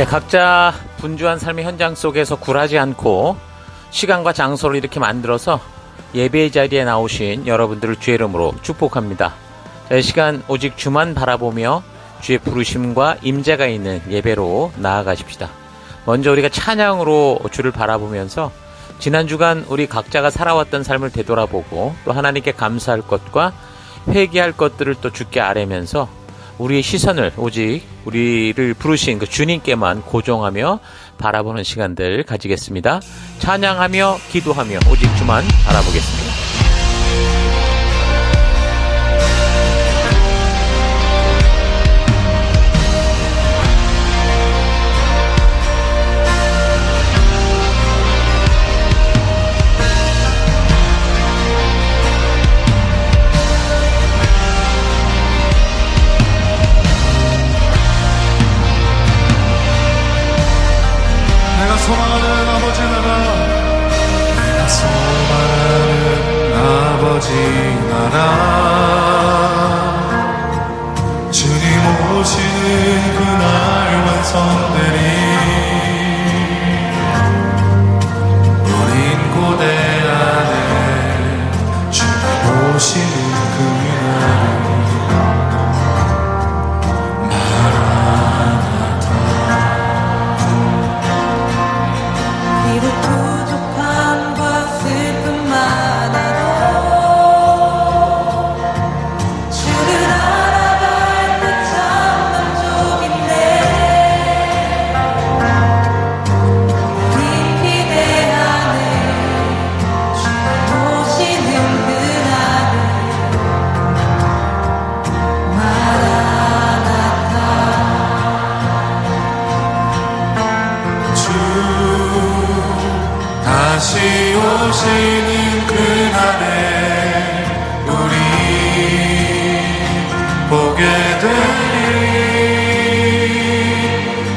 각자 분주한 삶의 현장 속에서 굴하지 않고 시간과 장소를 이렇게 만들어서 예배의 자리에 나오신 여러분들을 주의 이름으로 축복합니다. 이 시간 오직 주만 바라보며 주의 부르심과 임재가 있는 예배로 나아가십시다. 먼저 우리가 찬양으로 주를 바라보면서 지난 주간 우리 각자가 살아왔던 삶을 되돌아보고 또 하나님께 감사할 것과 회개할 것들을 또 주께 아뢰면서 우리의 시선을 오직 우리를 부르신 그 주님께만 고정하며 바라보는 시간들 가지겠습니다. 찬양하며 기도하며 오직 주만 바라보겠습니다. 소망하는 아버지 나라, 내가 소망하는 아버지 나라, 주님 오시는 그날 완성되리. 우린 고대 안에 주님 오시는 그날을 다시 오시는 그날에 우리 보게 되리.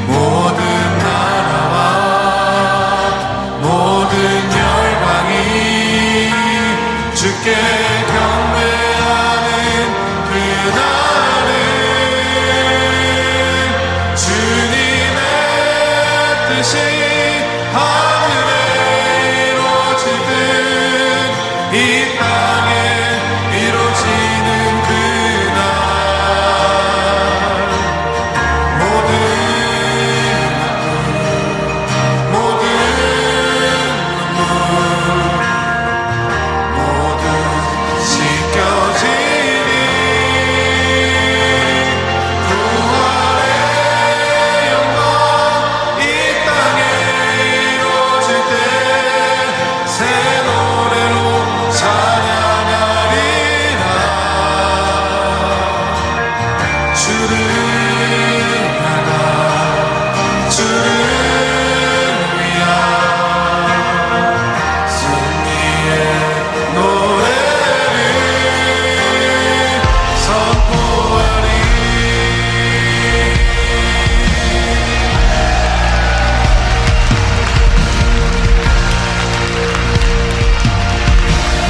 모든 나라와 모든 열방이 주께 경배하는 그날에 주님의 뜻이 이 땅에 이루어지는 그날, 모든 눈물 씻겨지니 부활의 영광 이 땅에 이루어질 때 새 노래로 찬양하리라. 주를 나가 주를 위한 승리의 노래를 선포하리.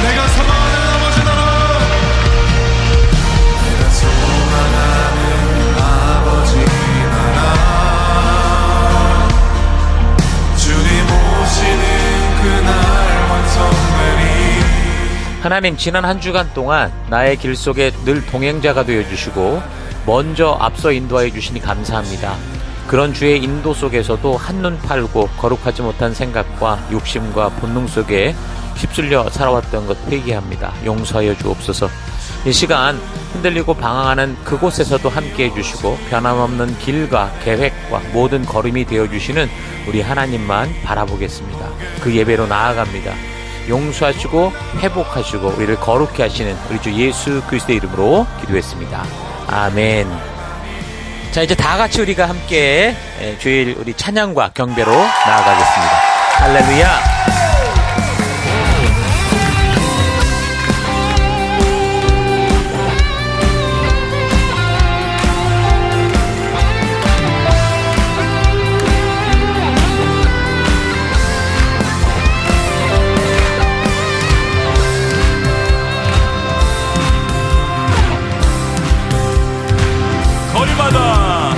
내가 소망하는 아버지 나라, 내가 소망하는 아버지 나라, 주님 오시는 그날 완성되리. 하나님, 지난 한 주간 동안 나의 길 속에 늘 동행자가 되어주시고 먼저 앞서 인도하여 주시니 감사합니다. 그런 주의 인도 속에서도 한눈 팔고 거룩하지 못한 생각과 욕심과 본능 속에 휩쓸려 살아왔던 것 회개합니다. 용서하여 주옵소서. 이 시간 흔들리고 방황하는 그곳에서도 함께해 주시고 변함없는 길과 계획과 모든 걸음이 되어주시는 우리 하나님만 바라보겠습니다. 그 예배로 나아갑니다. 용서하시고 회복하시고 우리를 거룩히 하시는 우리 주 예수 그리스도의 이름으로 기도했습니다. 아멘. 자, 이제 다 같이 우리가 함께 주일 우리 찬양과 경배로 나아가겠습니다. 할렐루야. 거리마다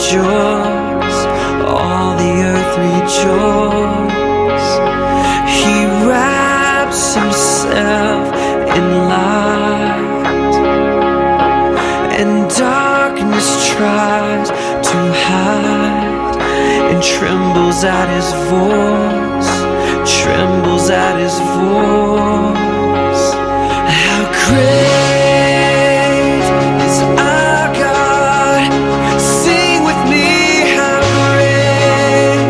rejoice, all the earth rejoice. He wraps himself in light, and darkness tries to hide, and trembles at his voice, trembles at his voice. How great is our God? Sing with me, how great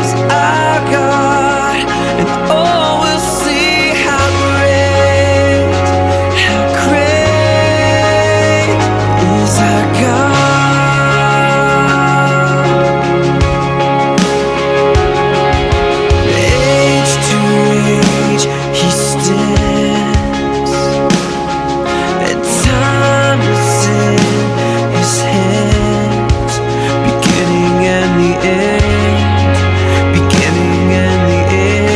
is our God, and all will see how great is our God. Age to age he stands, and time is in his hands, beginning and the end, beginning and the end.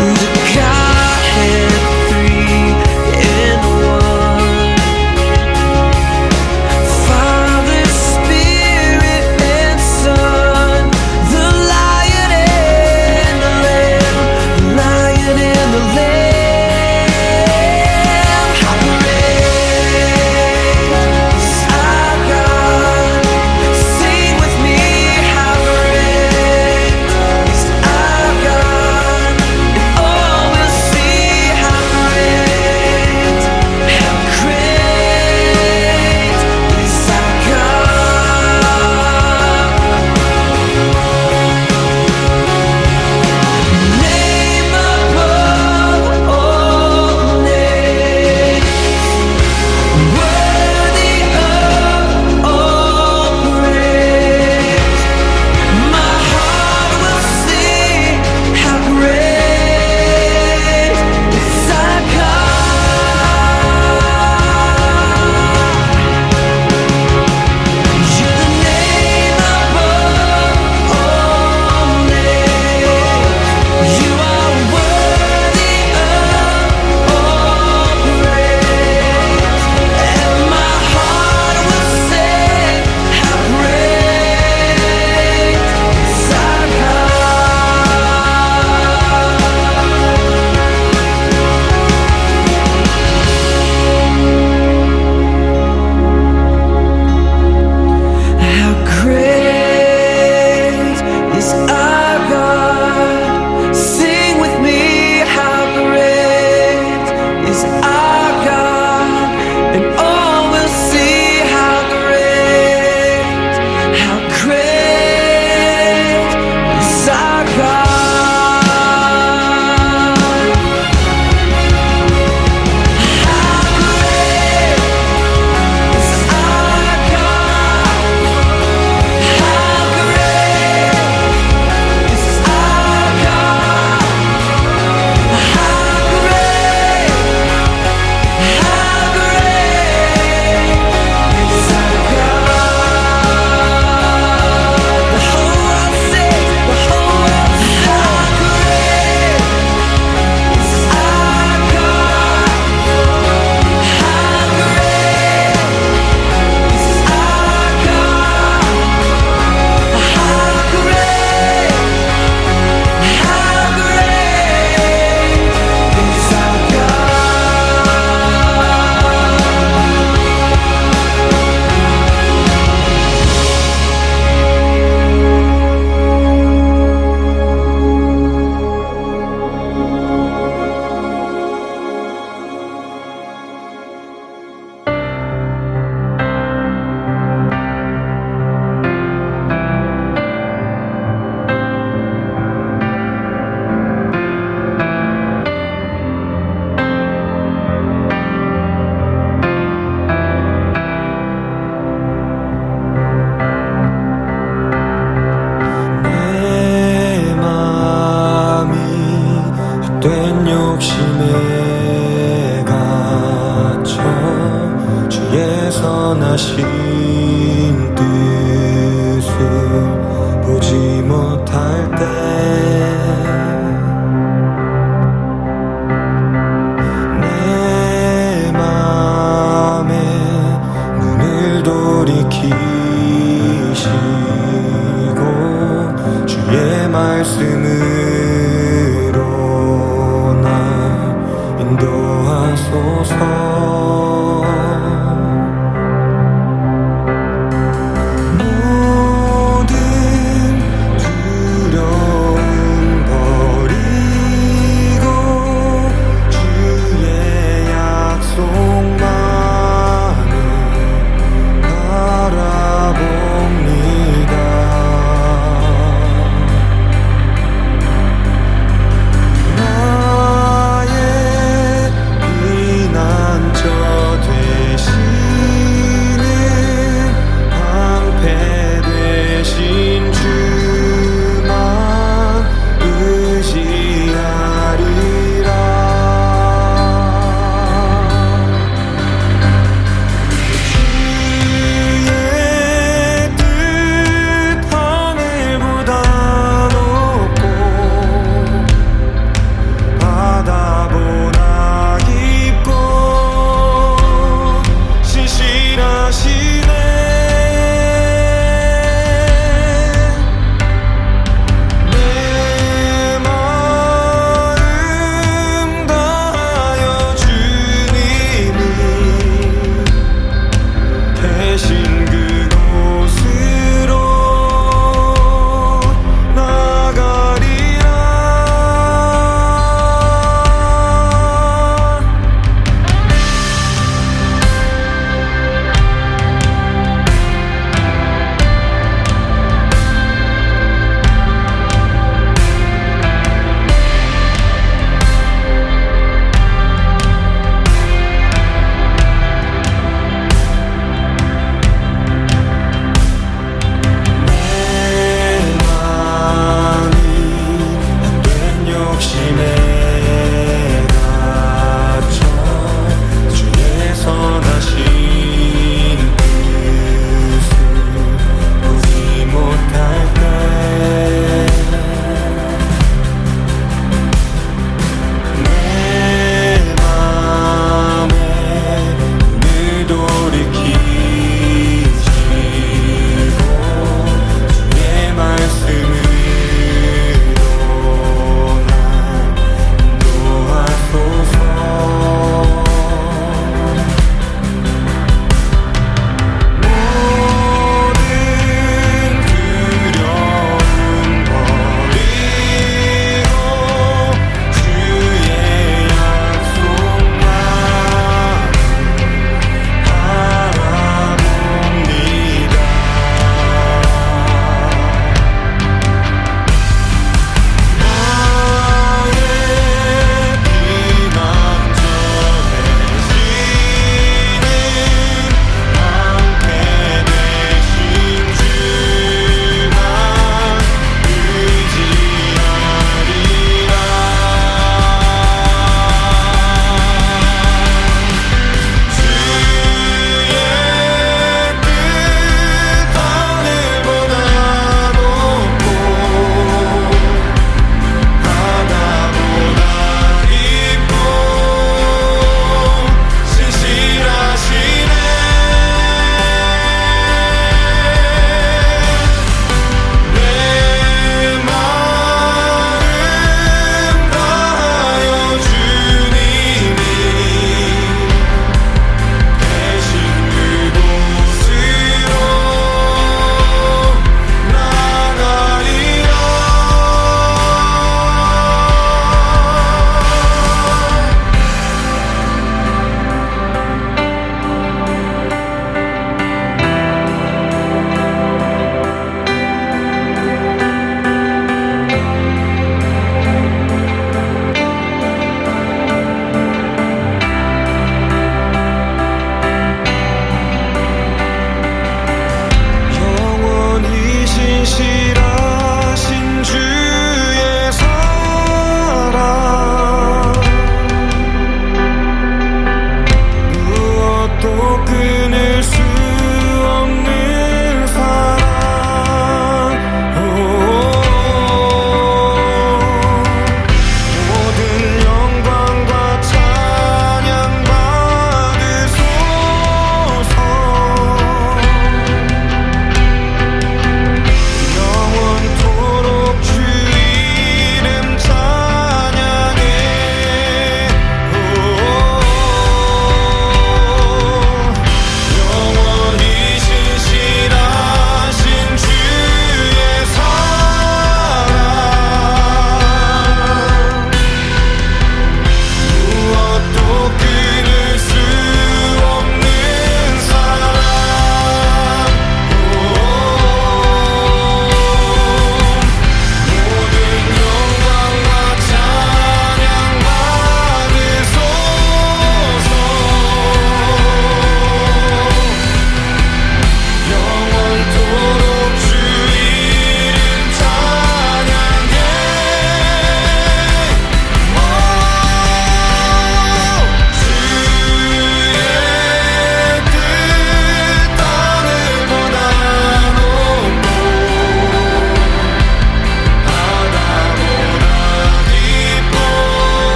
The Godhead three in one, Father, Spirit, and Son, the Lion and the Lamb, the Lion and the Lamb. How great is our God? Sing with me, how great is our God, and all will see how great is our God. Name above all names, worthy of all praise. My heart will sing how great is our God. You're the name above all names. You are worthy of all praise, and my heart will sing how great is our God. How great is our God? Sing with me, how great is our God, and all will see how great is our God. How great is our God? How great is our God? How great is our God? The whole world sings, the whole world sings. How great is our God? How great is our God? How great is our 내 맘이 헛된 욕심에 갇혀 주의 선하신 뜻을 보지 못할 때 내 맘에 눈을 돌이키 지키시고 주의 말씀으로 나 인도하소서. 모든 두려움 버리고 주의 약속만을 바라봅니다.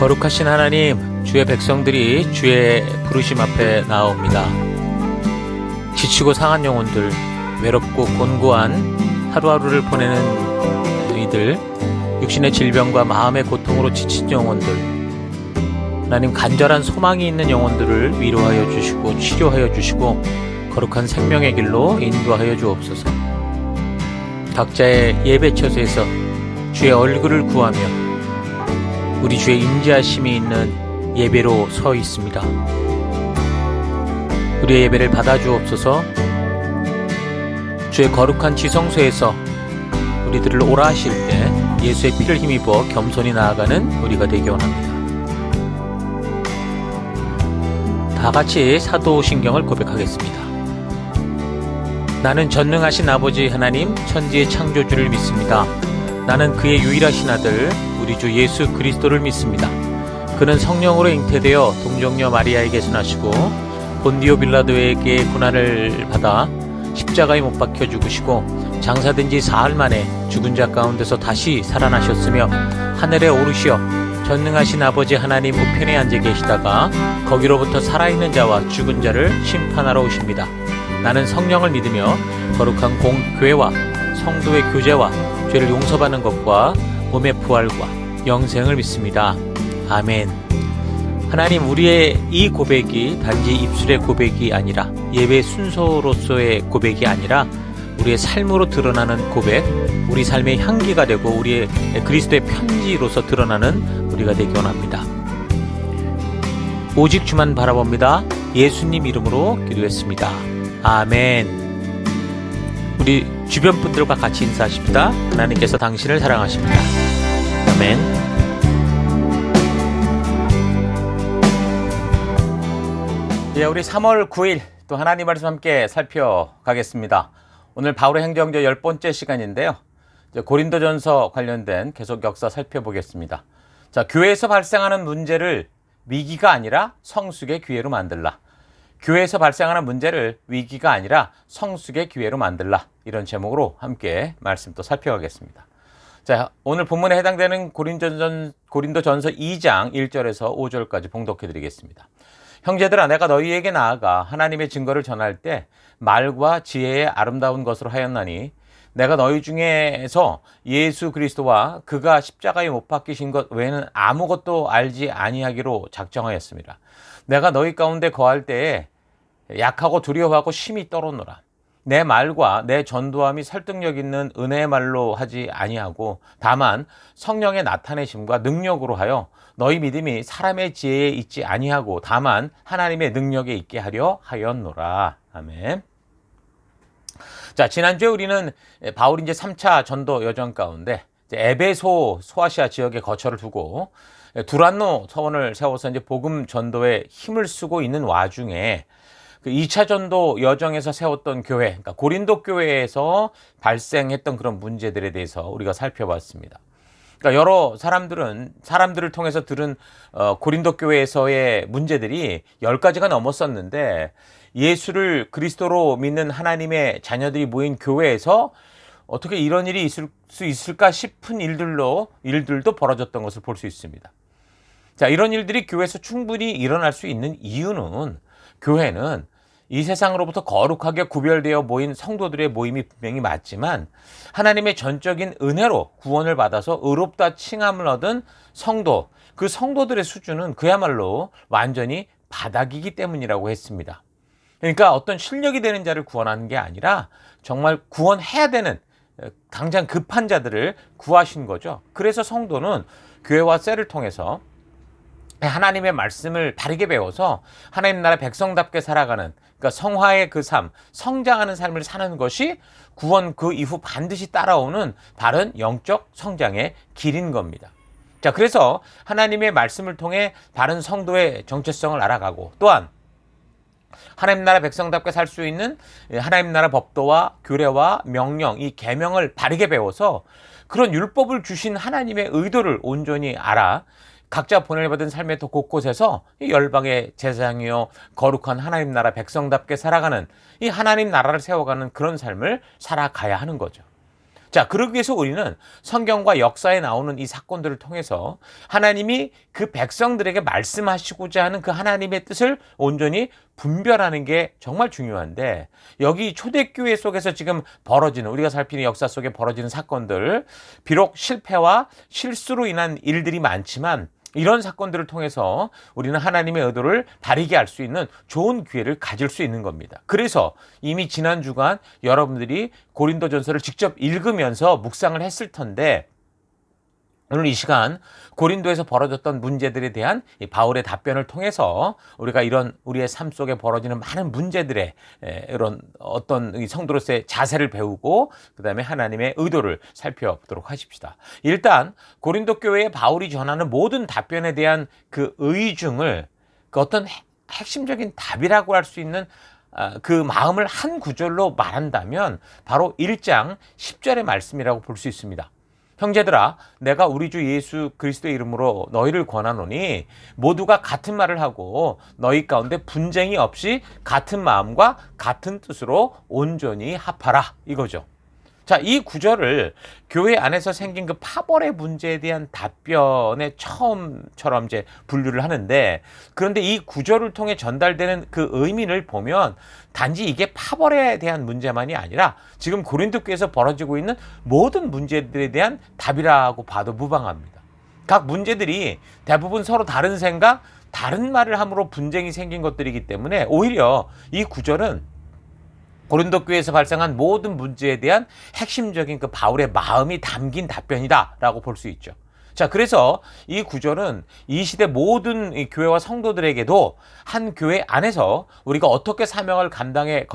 거룩하신 하나님, 주의 백성들이 주의 부르심 앞에 나옵니다. 지치고 상한 영혼들, 외롭고 곤고한 하루하루를 보내는 이들, 육신의 질병과 마음의 고통으로 지친 영혼들, 하나님 간절한 소망이 있는 영혼들을 위로하여 주시고 치료하여 주시고 거룩한 생명의 길로 인도하여 주옵소서. 각자의 예배 처소에서 주의 얼굴을 구하며 우리 주의 임재하심이 있는 예배로 서 있습니다. 우리의 예배를 받아주옵소서. 주의 거룩한 지성소에서 우리들을 오라 하실 때 예수의 피를 힘입어 겸손히 나아가는 우리가 되기 원합니다. 다 같이 사도신경을 고백하겠습니다. 나는 전능하신 아버지 하나님 천지의 창조주를 믿습니다. 나는 그의 유일하신 아들 우리 주 예수 그리스도를 믿습니다. 그는 성령으로 잉태되어 동정녀 마리아에게서 나시고 본디오 빌라도에게 고난을 받아 십자가에 못 박혀 죽으시고 장사된 지 사흘 만에 죽은 자 가운데서 다시 살아나셨으며 하늘에 오르시어 전능하신 아버지 하나님 우편에 앉아 계시다가 거기로부터 살아있는 자와 죽은 자를 심판하러 오십니다. 나는 성령을 믿으며 거룩한 공교회와 성도의 교제와 죄를 용서받는 것과 몸의 부활과 영생을 믿습니다. 아멘. 하나님, 우리의 이 고백이 단지 입술의 고백이 아니라 예배 순서로서의 고백이 아니라 우리의 삶으로 드러나는 고백, 우리 삶의 향기가 되고 우리의 그리스도의 편지로서 드러나는 우리가 되기 원합니다. 오직 주만 바라봅니다. 예수님 이름으로 기도했습니다. 아멘. 우리 주변 분들과 같이 인사하십니다. 하나님께서 당신을 사랑하십니다. 아멘. 예, 우리 3월 9일 또 하나님 말씀 함께 살펴가겠습니다. 오늘 바울의 행정저 10번째 시간인데요. 고린도전서 관련된 계속 역사 살펴보겠습니다. 자, 교회에서 발생하는 문제를 위기가 아니라 성숙의 기회로 만들라. 교회에서 발생하는 문제를 위기가 아니라 성숙의 기회로 만들라. 이런 제목으로 함께 말씀 또 살펴가겠습니다. 자, 오늘 본문에 해당되는 고린도전서 2장 1절에서 5절까지 봉독해 드리겠습니다. 형제들아, 내가 너희에게 나아가 하나님의 증거를 전할 때 말과 지혜의 아름다운 것으로 하였나니 내가 너희 중에서 예수 그리스도와 그가 십자가에 못 박히신 것 외에는 아무것도 알지 아니하기로 작정하였습니다. 내가 너희 가운데 거할 때에 약하고 두려워하고 심히 떨어노라. 내 말과 내 전도함이 설득력 있는 은혜의 말로 하지 아니하고 다만 성령의 나타내심과 능력으로 하여 너희 믿음이 사람의 지혜에 있지 아니하고 다만 하나님의 능력에 있게 하려 하였노라. 아멘. 자, 지난주에 우리는 바울이 이제 3차 전도 여정 가운데 에베소 소아시아 지역에 거처를 두고 두란노 서원을 세워서 이제 복음 전도에 힘을 쓰고 있는 와중에 그 2차 전도 여정에서 세웠던 교회, 그러니까 고린도 교회에서 발생했던 그런 문제들에 대해서 우리가 살펴봤습니다. 그러니까 여러 사람들을 통해서 들은 고린도 교회에서의 문제들이 10가지가 넘었었는데 예수를 그리스도로 믿는 하나님의 자녀들이 모인 교회에서 어떻게 이런 일이 있을 수 있을까 싶은 일들도 벌어졌던 것을 볼 수 있습니다. 자, 이런 일들이 교회에서 충분히 일어날 수 있는 이유는 교회는 이 세상으로부터 거룩하게 구별되어 모인 성도들의 모임이 분명히 맞지만 하나님의 전적인 은혜로 구원을 받아서 의롭다 칭함을 얻은 성도, 그 성도들의 수준은 그야말로 완전히 바닥이기 때문이라고 했습니다. 그러니까 어떤 실력이 되는 자를 구원하는 게 아니라 정말 구원해야 되는 당장 급한 자들을 구하신 거죠. 그래서 성도는 교회와 셀을 통해서 하나님의 말씀을 바르게 배워서 하나님 나라 백성답게 살아가는, 그러니까 성화의 그 삶, 성장하는 삶을 사는 것이 구원 그 이후 반드시 따라오는 다른 영적 성장의 길인 겁니다. 자, 그래서 하나님의 말씀을 통해 다른 성도의 정체성을 알아가고 또한 하나님 나라 백성답게 살 수 있는 하나님 나라 법도와 규례와 명령, 이 계명을 바르게 배워서 그런 율법을 주신 하나님의 의도를 온전히 알아 각자 보내받은 삶의 더 곳곳에서 이 열방의 제사장이요 거룩한 하나님 나라 백성답게 살아가는 이 하나님 나라를 세워가는 그런 삶을 살아가야 하는 거죠. 자, 그러기 위해서 우리는 성경과 역사에 나오는 이 사건들을 통해서 하나님이 그 백성들에게 말씀하시고자 하는 그 하나님의 뜻을 온전히 분별하는 게 정말 중요한데, 여기 초대교회 속에서 지금 벌어지는, 우리가 살피는 역사 속에 벌어지는 사건들, 비록 실패와 실수로 인한 일들이 많지만 이런 사건들을 통해서 우리는 하나님의 의도를 다르게 알 수 있는 좋은 기회를 가질 수 있는 겁니다. 그래서 이미 지난 주간 여러분들이 고린도전서를 직접 읽으면서 묵상을 했을 텐데, 오늘 이 시간 고린도에서 벌어졌던 문제들에 대한 이 바울의 답변을 통해서 우리가 이런 우리의 삶 속에 벌어지는 많은 문제들의 이런 어떤 성도로서의 자세를 배우고 그다음에 하나님의 의도를 살펴보도록 하십시다. 일단 고린도 교회에 바울이 전하는 모든 답변에 대한 그 의중을, 그 어떤 핵심적인 답이라고 할 수 있는 그 마음을 한 구절로 말한다면 바로 1장 10절의 말씀이라고 볼 수 있습니다. 형제들아, 내가 우리 주 예수 그리스도의 이름으로 너희를 권하노니 모두가 같은 말을 하고 너희 가운데 분쟁이 없이 같은 마음과 같은 뜻으로 온전히 합하라, 이거죠. 자, 이 구절을 교회 안에서 생긴 그 파벌의 문제에 대한 답변의 처음처럼 이제 분류를 하는데, 그런데 이 구절을 통해 전달되는 그 의미를 보면 단지 이게 파벌에 대한 문제만이 아니라 지금 고린도 교회에서 벌어지고 있는 모든 문제들에 대한 답이라고 봐도 무방합니다. 각 문제들이 대부분 서로 다른 생각, 다른 말을 함으로 분쟁이 생긴 것들이기 때문에 오히려 이 구절은 고린도 교회에서 발생한 모든 문제에 대한 핵심적인 그 바울의 마음이 담긴 답변이다라고 볼 수 있죠. 자, 그래서 이 구절은 이 시대 모든 이 교회와 성도들에게도 한 교회 안에서 우리가 어떻게 사명을 감당해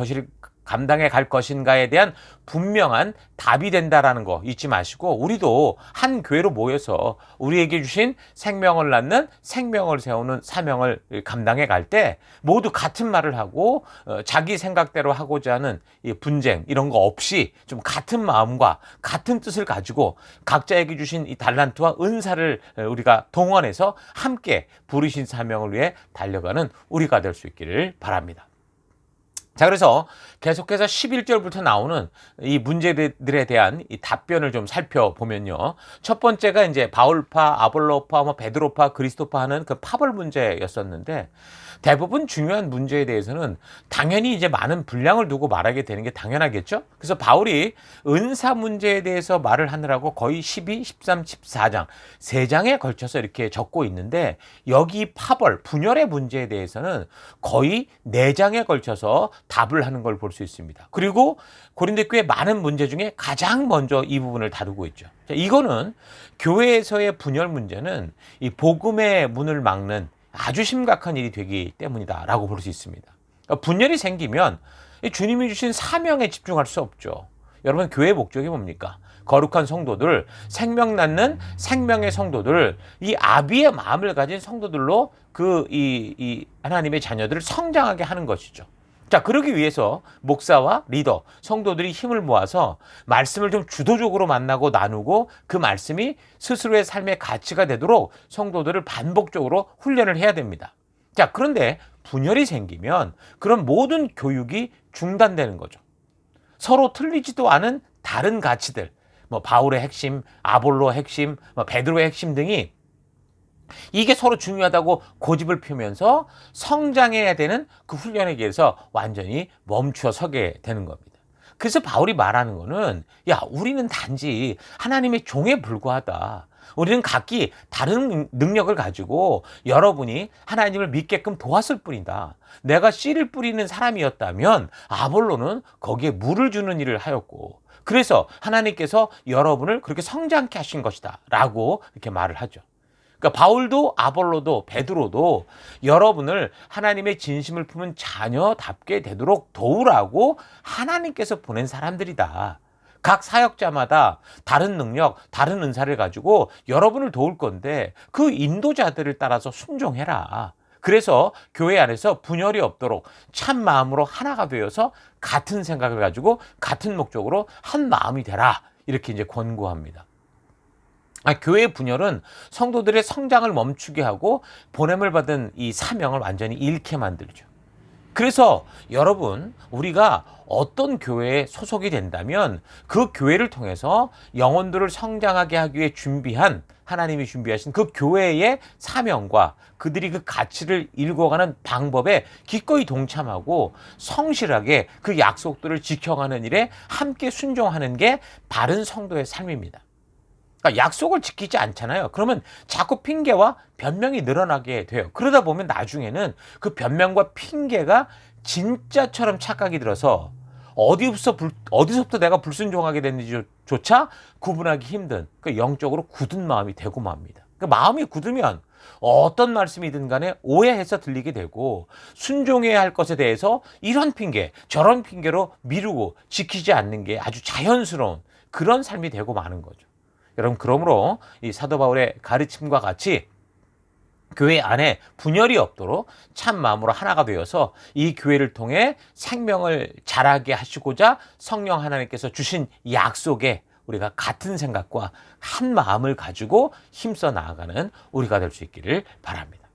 갈 것인가에 대한 분명한 답이 된다라는 거 잊지 마시고, 우리도 한 교회로 모여서 우리에게 주신 생명을 낳는, 생명을 세우는 사명을 감당해 갈 때 모두 같은 말을 하고 자기 생각대로 하고자 하는 이 분쟁 이런 거 없이 좀 같은 마음과 같은 뜻을 가지고 각자에게 주신 이 달란트와 은사를 우리가 동원해서 함께 부르신 사명을 위해 달려가는 우리가 될 수 있기를 바랍니다. 자, 그래서 계속해서 11절부터 나오는 이 문제들에 대한 이 답변을 좀 살펴보면요. 첫 번째가 이제 바울파, 아볼로파, 베드로파, 그리스도파 하는 그 파벌 문제였었는데, 대부분 중요한 문제에 대해서는 당연히 이제 많은 분량을 두고 말하게 되는 게 당연하겠죠. 그래서 바울이 은사 문제에 대해서 말을 하느라고 거의 12, 13, 14장, 3장에 걸쳐서 이렇게 적고 있는데, 여기 파벌, 분열의 문제에 대해서는 거의 4장에 걸쳐서 답을 하는 걸 볼 수 있습니다. 그리고 고린도 교회 많은 문제 중에 가장 먼저 이 부분을 다루고 있죠. 자, 이거는 교회에서의 분열 문제는 이 복음의 문을 막는 아주 심각한 일이 되기 때문이다라고 볼 수 있습니다. 분열이 생기면 주님이 주신 사명에 집중할 수 없죠. 여러분, 교회의 목적이 뭡니까? 거룩한 성도들, 생명 낳는 생명의 성도들, 이 아비의 마음을 가진 성도들로 이 하나님의 자녀들을 성장하게 하는 것이죠. 자, 그러기 위해서 목사와 리더, 성도들이 힘을 모아서 말씀을 좀 주도적으로 만나고 나누고 그 말씀이 스스로의 삶의 가치가 되도록 성도들을 반복적으로 훈련을 해야 됩니다. 자, 그런데 분열이 생기면 그런 모든 교육이 중단되는 거죠. 서로 틀리지도 않은 다른 가치들, 바울의 핵심, 아볼로의 핵심, 베드로의 핵심 등이 이게 서로 중요하다고 고집을 펴면서 성장해야 되는 그 훈련에 의해서 완전히 멈춰 서게 되는 겁니다. 그래서 바울이 말하는 거는, 야, 우리는 단지 하나님의 종에 불과하다. 우리는 각기 다른 능력을 가지고 여러분이 하나님을 믿게끔 도왔을 뿐이다. 내가 씨를 뿌리는 사람이었다면 아볼로는 거기에 물을 주는 일을 하였고, 그래서 하나님께서 여러분을 그렇게 성장케 하신 것이다 라고 이렇게 말을 하죠. 그러니까 바울도 아볼로도 베드로도 여러분을 하나님의 진심을 품은 자녀답게 되도록 도우라고 하나님께서 보낸 사람들이다. 각 사역자마다 다른 능력, 다른 은사를 가지고 여러분을 도울 건데 그 인도자들을 따라서 순종해라. 그래서 교회 안에서 분열이 없도록 참 마음으로 하나가 되어서 같은 생각을 가지고 같은 목적으로 한 마음이 되라. 이렇게 이제 권고합니다. 교회의 분열은 성도들의 성장을 멈추게 하고 보냄을 받은 이 사명을 완전히 잃게 만들죠. 그래서 여러분, 우리가 어떤 교회에 소속이 된다면 그 교회를 통해서 영혼들을 성장하게 하기 위해 준비한, 하나님이 준비하신 그 교회의 사명과 그들이 그 가치를 읽어가는 방법에 기꺼이 동참하고 성실하게 그 약속들을 지켜가는 일에 함께 순종하는 게 바른 성도의 삶입니다. 그러니까 약속을 지키지 않잖아요. 그러면 자꾸 핑계와 변명이 늘어나게 돼요. 그러다 보면 나중에는 그 변명과 핑계가 진짜처럼 착각이 들어서 어디서부터 내가 불순종하게 됐는지조차 구분하기 힘든, 그 영적으로 굳은 마음이 되고 맙니다. 그 마음이 굳으면 어떤 말씀이든 간에 오해해서 들리게 되고, 순종해야 할 것에 대해서 이런 핑계 저런 핑계로 미루고 지키지 않는 게 아주 자연스러운 그런 삶이 되고 마는 거죠. 여러분, 그러므로 이 사도 바울의 가르침과 같이 교회 안에 분열이 없도록 참 마음으로 하나가 되어서 이 교회를 통해 생명을 자라게 하시고자 성령 하나님께서 주신 약속에 우리가 같은 생각과 한 마음을 가지고 힘써 나아가는 우리가 될 수 있기를 바랍니다.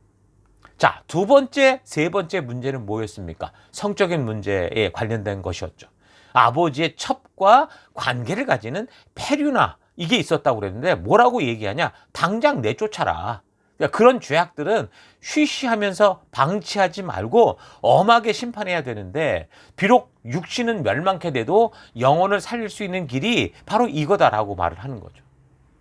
자, 두 번째, 세 번째 문제는 뭐였습니까? 성적인 문제에 관련된 것이었죠. 아버지의 첩과 관계를 가지는 페류나, 이게 있었다고 그랬는데 뭐라고 얘기하냐? 당장 내쫓아라. 그러니까 그런 죄악들은 쉬쉬하면서 방치하지 말고 엄하게 심판해야 되는데, 비록 육신은 멸망케 돼도 영혼을 살릴 수 있는 길이 바로 이거다라고 말을 하는 거죠.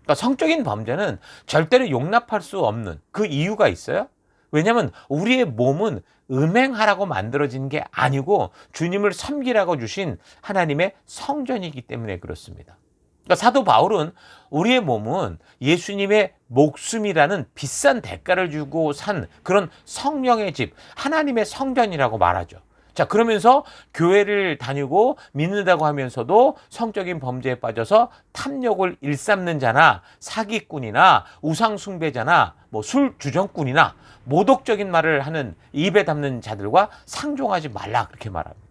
그러니까 성적인 범죄는 절대로 용납할 수 없는 그 이유가 있어요. 왜냐하면 우리의 몸은 음행하라고 만들어진 게 아니고 주님을 섬기라고 주신 하나님의 성전이기 때문에 그렇습니다. 그러니까 사도 바울은 우리의 몸은 예수님의 목숨이라는 비싼 대가를 주고 산 그런 성령의 집, 하나님의 성전이라고 말하죠. 자, 그러면서 교회를 다니고 믿는다고 하면서도 성적인 범죄에 빠져서 탐욕을 일삼는 자나 사기꾼이나 우상숭배자나 술 주정꾼이나 모독적인 말을 하는 입에 담는 자들과 상종하지 말라, 그렇게 말합니다.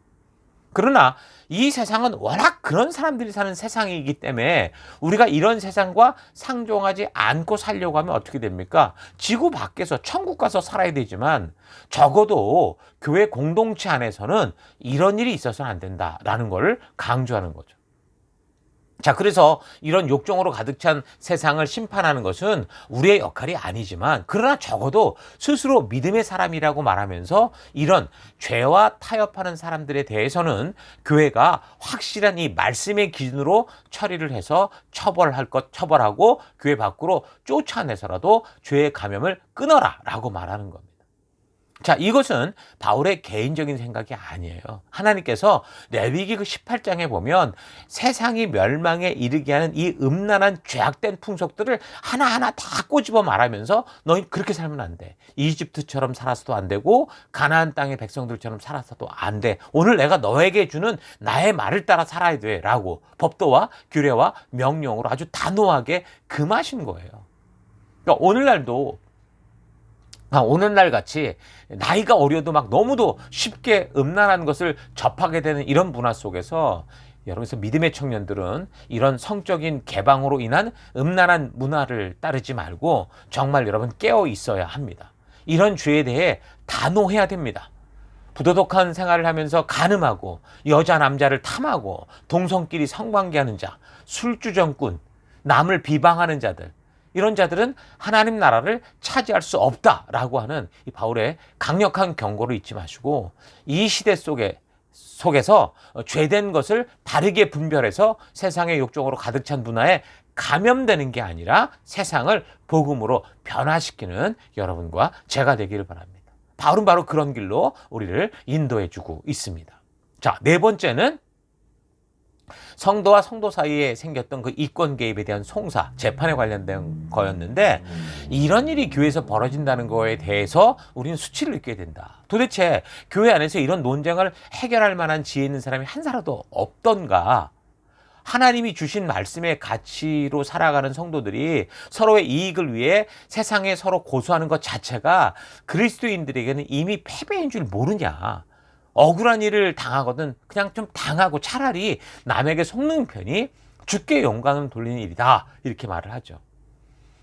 그러나 이 세상은 워낙 그런 사람들이 사는 세상이기 때문에 우리가 이런 세상과 상종하지 않고 살려고 하면 어떻게 됩니까? 지구 밖에서 천국 가서 살아야 되지만 적어도 교회 공동체 안에서는 이런 일이 있어서는 안 된다라는 걸 강조하는 거죠. 자, 그래서 이런 욕정으로 가득 찬 세상을 심판하는 것은 우리의 역할이 아니지만, 그러나 적어도 스스로 믿음의 사람이라고 말하면서 이런 죄와 타협하는 사람들에 대해서는 교회가 확실한 이 말씀의 기준으로 처리를 해서 처벌할 것 처벌하고 교회 밖으로 쫓아내서라도 죄의 감염을 끊어라 라고 말하는 겁니다. 자, 이것은 바울의 개인적인 생각이 아니에요. 하나님께서 레위기 그 18장에 보면 세상이 멸망에 이르게 하는 이 음란한 죄악된 풍속들을 하나하나 다 꼬집어 말하면서 너희 그렇게 살면 안 돼. 이집트처럼 살아서도 안 되고 가나안 땅의 백성들처럼 살아서도 안 돼. 오늘 내가 너에게 주는 나의 말을 따라 살아야 돼 라고 법도와 규례와 명령으로 아주 단호하게 금하신 거예요. 그러니까 오늘날 같이 나이가 어려도 막 너무도 쉽게 음란한 것을 접하게 되는 이런 문화 속에서, 여러분께서 믿음의 청년들은 이런 성적인 개방으로 인한 음란한 문화를 따르지 말고 정말 여러분 깨어 있어야 합니다. 이런 죄에 대해 단호해야 됩니다. 부도덕한 생활을 하면서 간음하고 여자 남자를 탐하고 동성끼리 성관계하는 자, 술주정꾼, 남을 비방하는 자들, 이런 자들은 하나님 나라를 차지할 수 없다라고 하는 이 바울의 강력한 경고를 잊지 마시고, 이 시대 속에서 죄된 것을 바르게 분별해서 세상의 욕정으로 가득 찬 문화에 감염되는 게 아니라 세상을 복음으로 변화시키는 여러분과 제가 되기를 바랍니다. 바울은 바로 그런 길로 우리를 인도해 주고 있습니다. 자, 네 번째는 성도와 성도 사이에 생겼던 그 이권 개입에 대한 송사, 재판에 관련된 거였는데, 이런 일이 교회에서 벌어진다는 거에 대해서 우리는 수치를 느끼게 된다. 도대체 교회 안에서 이런 논쟁을 해결할 만한 지혜 있는 사람이 한 사람도 없던가? 하나님이 주신 말씀의 가치로 살아가는 성도들이 서로의 이익을 위해 세상에 서로 고소하는 것 자체가 그리스도인들에게는 이미 패배인 줄 모르냐? 억울한 일을 당하거든 그냥 좀 당하고 차라리 남에게 속는 편이 주께 영광을 돌리는 일이다, 이렇게 말을 하죠.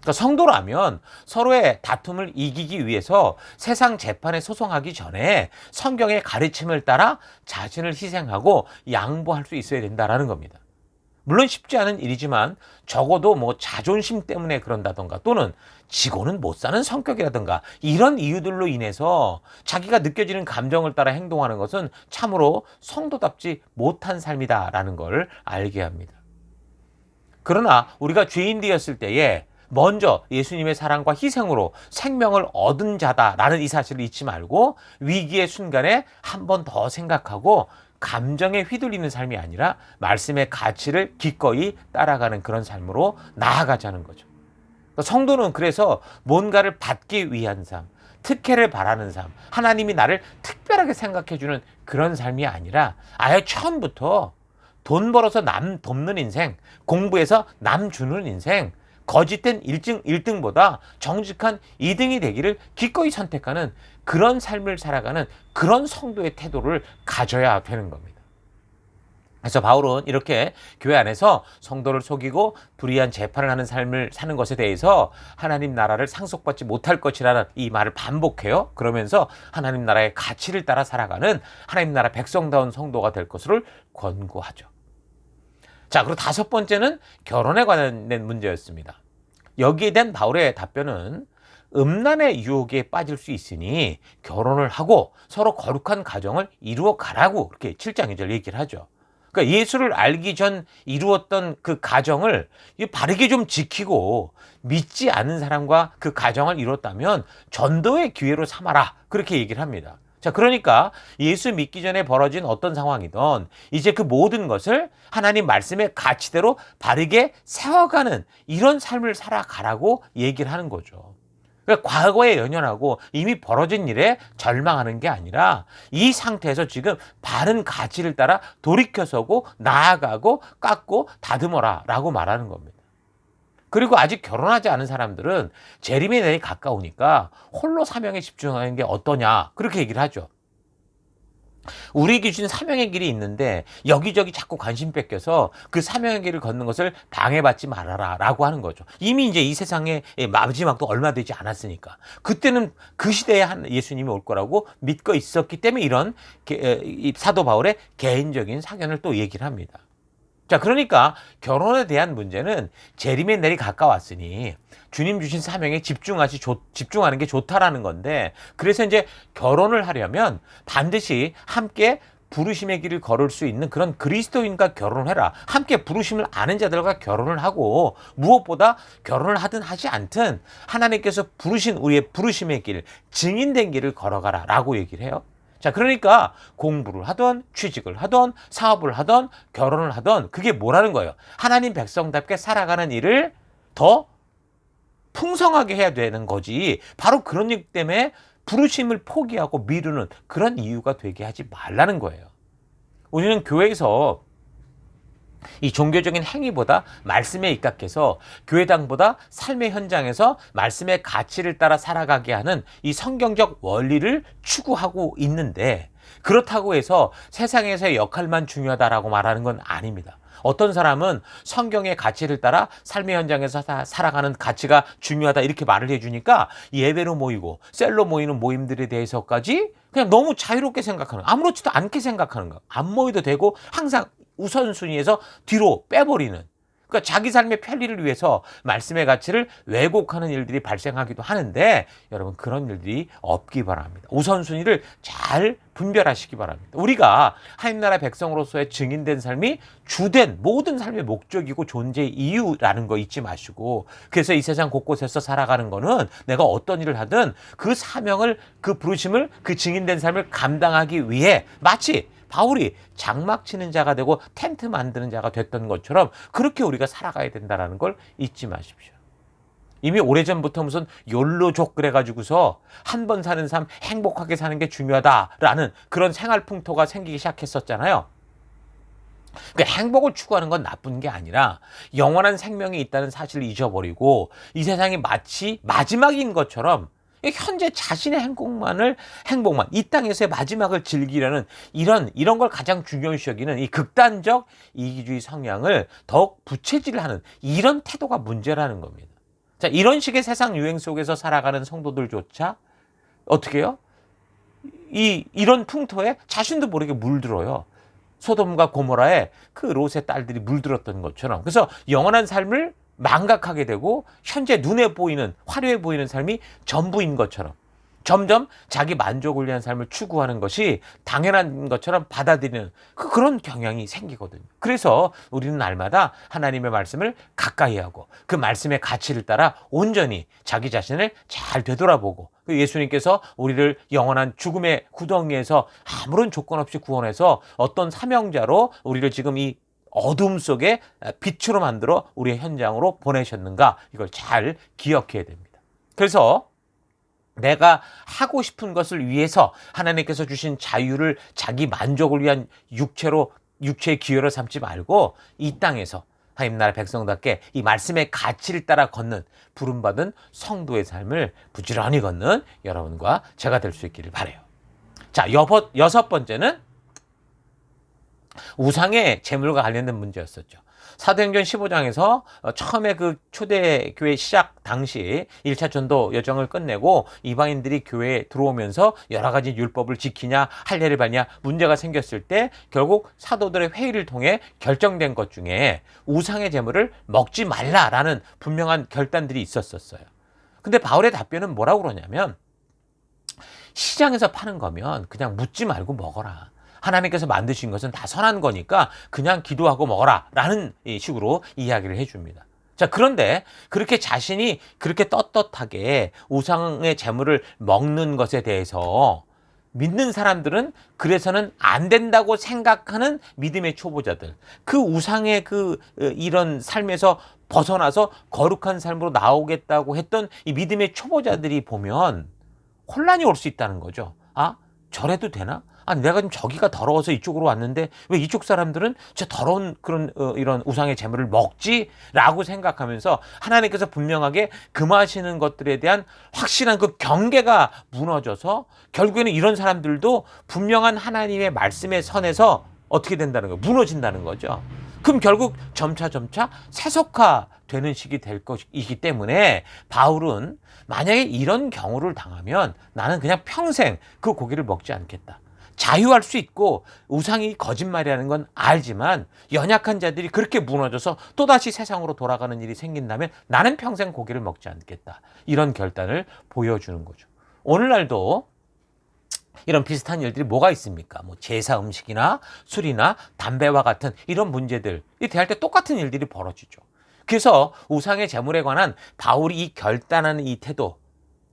그러니까 성도라면 서로의 다툼을 이기기 위해서 세상 재판에 소송하기 전에 성경의 가르침을 따라 자신을 희생하고 양보할 수 있어야 된다라는 겁니다. 물론 쉽지 않은 일이지만 적어도 뭐 자존심 때문에 그런다던가 또는 지고는 못 사는 성격이라던가 이런 이유들로 인해서 자기가 느껴지는 감정을 따라 행동하는 것은 참으로 성도답지 못한 삶이다라는 걸 알게 합니다. 그러나 우리가 죄인 되었을 때에 먼저 예수님의 사랑과 희생으로 생명을 얻은 자다라는 이 사실을 잊지 말고 위기의 순간에 한 번 더 생각하고 감정에 휘둘리는 삶이 아니라 말씀의 가치를 기꺼이 따라가는 그런 삶으로 나아가자는 거죠. 성도는 그래서 뭔가를 받기 위한 삶, 특혜를 바라는 삶, 하나님이 나를 특별하게 생각해주는 그런 삶이 아니라 아예 처음부터 돈 벌어서 남 돕는 인생, 공부해서 남 주는 인생, 거짓된 1등보다 정직한 2등이 되기를 기꺼이 선택하는 그런 삶을 살아가는 그런 성도의 태도를 가져야 되는 겁니다. 그래서 바울은 이렇게 교회 안에서 성도를 속이고 불의한 재판을 하는 삶을 사는 것에 대해서 하나님 나라를 상속받지 못할 것이라는 이 말을 반복해요. 그러면서 하나님 나라의 가치를 따라 살아가는 하나님 나라 백성다운 성도가 될 것을 권고하죠. 자, 그리고 다섯 번째는 결혼에 관련된 문제였습니다. 여기에 대한 바울의 답변은 음란의 유혹에 빠질 수 있으니 결혼을 하고 서로 거룩한 가정을 이루어 가라고 이렇게 7장 2절 얘기를 하죠. 그러니까 예수를 알기 전 이루었던 그 가정을 바르게 좀 지키고 믿지 않은 사람과 그 가정을 이뤘다면 전도의 기회로 삼아라. 그렇게 얘기를 합니다. 자, 그러니까 예수 믿기 전에 벌어진 어떤 상황이든 이제 그 모든 것을 하나님 말씀의 가치대로 바르게 세워가는 이런 삶을 살아가라고 얘기를 하는 거죠. 그러니까 과거에 연연하고 이미 벌어진 일에 절망하는 게 아니라 이 상태에서 지금 바른 가치를 따라 돌이켜서고 나아가고 깎고 다듬어라 라고 말하는 겁니다. 그리고 아직 결혼하지 않은 사람들은 재림의 날이 가까우니까 홀로 사명에 집중하는 게 어떠냐 그렇게 얘기를 하죠. 우리 기준 사명의 길이 있는데 여기저기 자꾸 관심 뺏겨서 그 사명의 길을 걷는 것을 방해받지 말아라 라고 하는 거죠. 이미 이제 이 세상의 마지막도 얼마 되지 않았으니까 그때는 그 시대에 한 예수님이 올 거라고 믿고 있었기 때문에 이런 사도 바울의 개인적인 사견을 또 얘기를 합니다. 자, 그러니까 결혼에 대한 문제는 재림의 날이 가까웠으니 주님 주신 사명에 집중하는 게 좋다라는 건데, 그래서 이제 결혼을 하려면 반드시 함께 부르심의 길을 걸을 수 있는 그런 그리스도인과 결혼을 해라. 함께 부르심을 아는 자들과 결혼을 하고 무엇보다 결혼을 하든 하지 않든 하나님께서 부르신 우리의 부르심의 길, 증인된 길을 걸어가라 라고 얘기를 해요. 자, 그러니까 공부를 하던 취직을 하던 사업을 하던 결혼을 하던 그게 뭐라는 거예요? 하나님 백성답게 살아가는 일을 더 풍성하게 해야 되는 거지. 바로 그런 일 때문에 부르심을 포기하고 미루는 그런 이유가 되게 하지 말라는 거예요. 우리는 교회에서 이 종교적인 행위보다 말씀에 입각해서 교회당보다 삶의 현장에서 말씀의 가치를 따라 살아가게 하는 이 성경적 원리를 추구하고 있는데, 그렇다고 해서 세상에서의 역할만 중요하다라고 말하는 건 아닙니다. 어떤 사람은 성경의 가치를 따라 삶의 현장에서 살아가는 가치가 중요하다 이렇게 말을 해주니까 예배로 모이고 셀로 모이는 모임들에 대해서까지 그냥 너무 자유롭게 생각하는, 아무렇지도 않게 생각하는 거, 안 모여도 되고 항상 우선순위에서 뒤로 빼버리는, 그러니까 자기 삶의 편리를 위해서 말씀의 가치를 왜곡하는 일들이 발생하기도 하는데, 여러분 그런 일들이 없기 바랍니다. 우선순위를 잘 분별하시기 바랍니다. 우리가 하나님 나라 백성으로서의 증인된 삶이 주된 모든 삶의 목적이고 존재의 이유라는 거 잊지 마시고, 그래서 이 세상 곳곳에서 살아가는 거는 내가 어떤 일을 하든 그 사명을, 그 부르심을, 그 증인된 삶을 감당하기 위해 마치 바울이 장막 치는 자가 되고 텐트 만드는 자가 됐던 것처럼 그렇게 우리가 살아가야 된다는 걸 잊지 마십시오. 이미 오래전부터 무슨 욜로족 그래가지고서 한 번 사는 삶 행복하게 사는 게 중요하다라는 그런 생활 풍토가 생기기 시작했었잖아요. 그러니까 행복을 추구하는 건 나쁜 게 아니라 영원한 생명이 있다는 사실을 잊어버리고 이 세상이 마치 마지막인 것처럼 현재 자신의 행복만 이 땅에서의 마지막을 즐기려는 이런 걸 가장 중요시 여기는 이 극단적 이기주의 성향을 더욱 부채질하는 이런 태도가 문제라는 겁니다. 자, 이런 식의 세상 유행 속에서 살아가는 성도들조차 어떻게 해요? 이런 풍토에 자신도 모르게 물들어요. 소돔과 고모라에 그 롯의 딸들이 물들었던 것처럼. 그래서 영원한 삶을 망각하게 되고 현재 눈에 보이는 화려해 보이는 삶이 전부인 것처럼 점점 자기 만족을 위한 삶을 추구하는 것이 당연한 것처럼 받아들이는 그런 경향이 생기거든요. 그래서 우리는 날마다 하나님의 말씀을 가까이 하고 그 말씀의 가치를 따라 온전히 자기 자신을 잘 되돌아보고 예수님께서 우리를 영원한 죽음의 구덩이에서 아무런 조건 없이 구원해서 어떤 사명자로 우리를 지금 이 어둠 속에 빛으로 만들어 우리의 현장으로 보내셨는가, 이걸 잘 기억해야 됩니다. 그래서 내가 하고 싶은 것을 위해서 하나님께서 주신 자유를 자기 만족을 위한 육체의 기회로 삼지 말고 이 땅에서 하나님 나라 백성답게 이 말씀의 가치를 따라 걷는 부름받은 성도의 삶을 부지런히 걷는 여러분과 제가 될 수 있기를 바라요. 자, 여섯 번째는 우상의 제물과 관련된 문제였었죠. 사도행전 15장에서 처음에 그 초대교회 시작 당시 1차 전도 여정을 끝내고 이방인들이 교회에 들어오면서 여러 가지 율법을 지키냐 할례를 받냐 문제가 생겼을 때 결국 사도들의 회의를 통해 결정된 것 중에 우상의 제물을 먹지 말라라는 분명한 결단들이 있었어요. 근데 바울의 답변은 뭐라고 그러냐면 시장에서 파는 거면 그냥 묻지 말고 먹어라. 하나님께서 만드신 것은 다 선한 거니까 그냥 기도하고 먹어라 라는 식으로 이야기를 해줍니다. 자, 그런데 그렇게 자신이 그렇게 떳떳하게 우상의 제물을 먹는 것에 대해서 믿는 사람들은 그래서는 안 된다고 생각하는 믿음의 초보자들, 그 우상의 이런 삶에서 벗어나서 거룩한 삶으로 나오겠다고 했던 이 믿음의 초보자들이 보면 혼란이 올 수 있다는 거죠. 아, 저래도 되나? 아니, 내가 지금 저기가 더러워서 이쪽으로 왔는데 왜 이쪽 사람들은 저 더러운 이런 우상의 제물을 먹지? 라고 생각하면서 하나님께서 분명하게 금하시는 것들에 대한 확실한 그 경계가 무너져서 결국에는 이런 사람들도 분명한 하나님의 말씀의 선에서 어떻게 된다는 거예요? 무너진다는 거죠. 그럼 결국 점차 세속화되는 시기 될 것이기 때문에 바울은 만약에 이런 경우를 당하면 나는 그냥 평생 그 고기를 먹지 않겠다. 자유할 수 있고 우상이 거짓말이라는 건 알지만 연약한 자들이 그렇게 무너져서 또다시 세상으로 돌아가는 일이 생긴다면 나는 평생 고기를 먹지 않겠다. 이런 결단을 보여주는 거죠. 오늘날도 이런 비슷한 일들이 뭐가 있습니까? 뭐 제사 음식이나 술이나 담배와 같은 이런 문제들이 대할 때 똑같은 일들이 벌어지죠. 그래서 우상의 제물에 관한 바울이 이 결단하는 이 태도,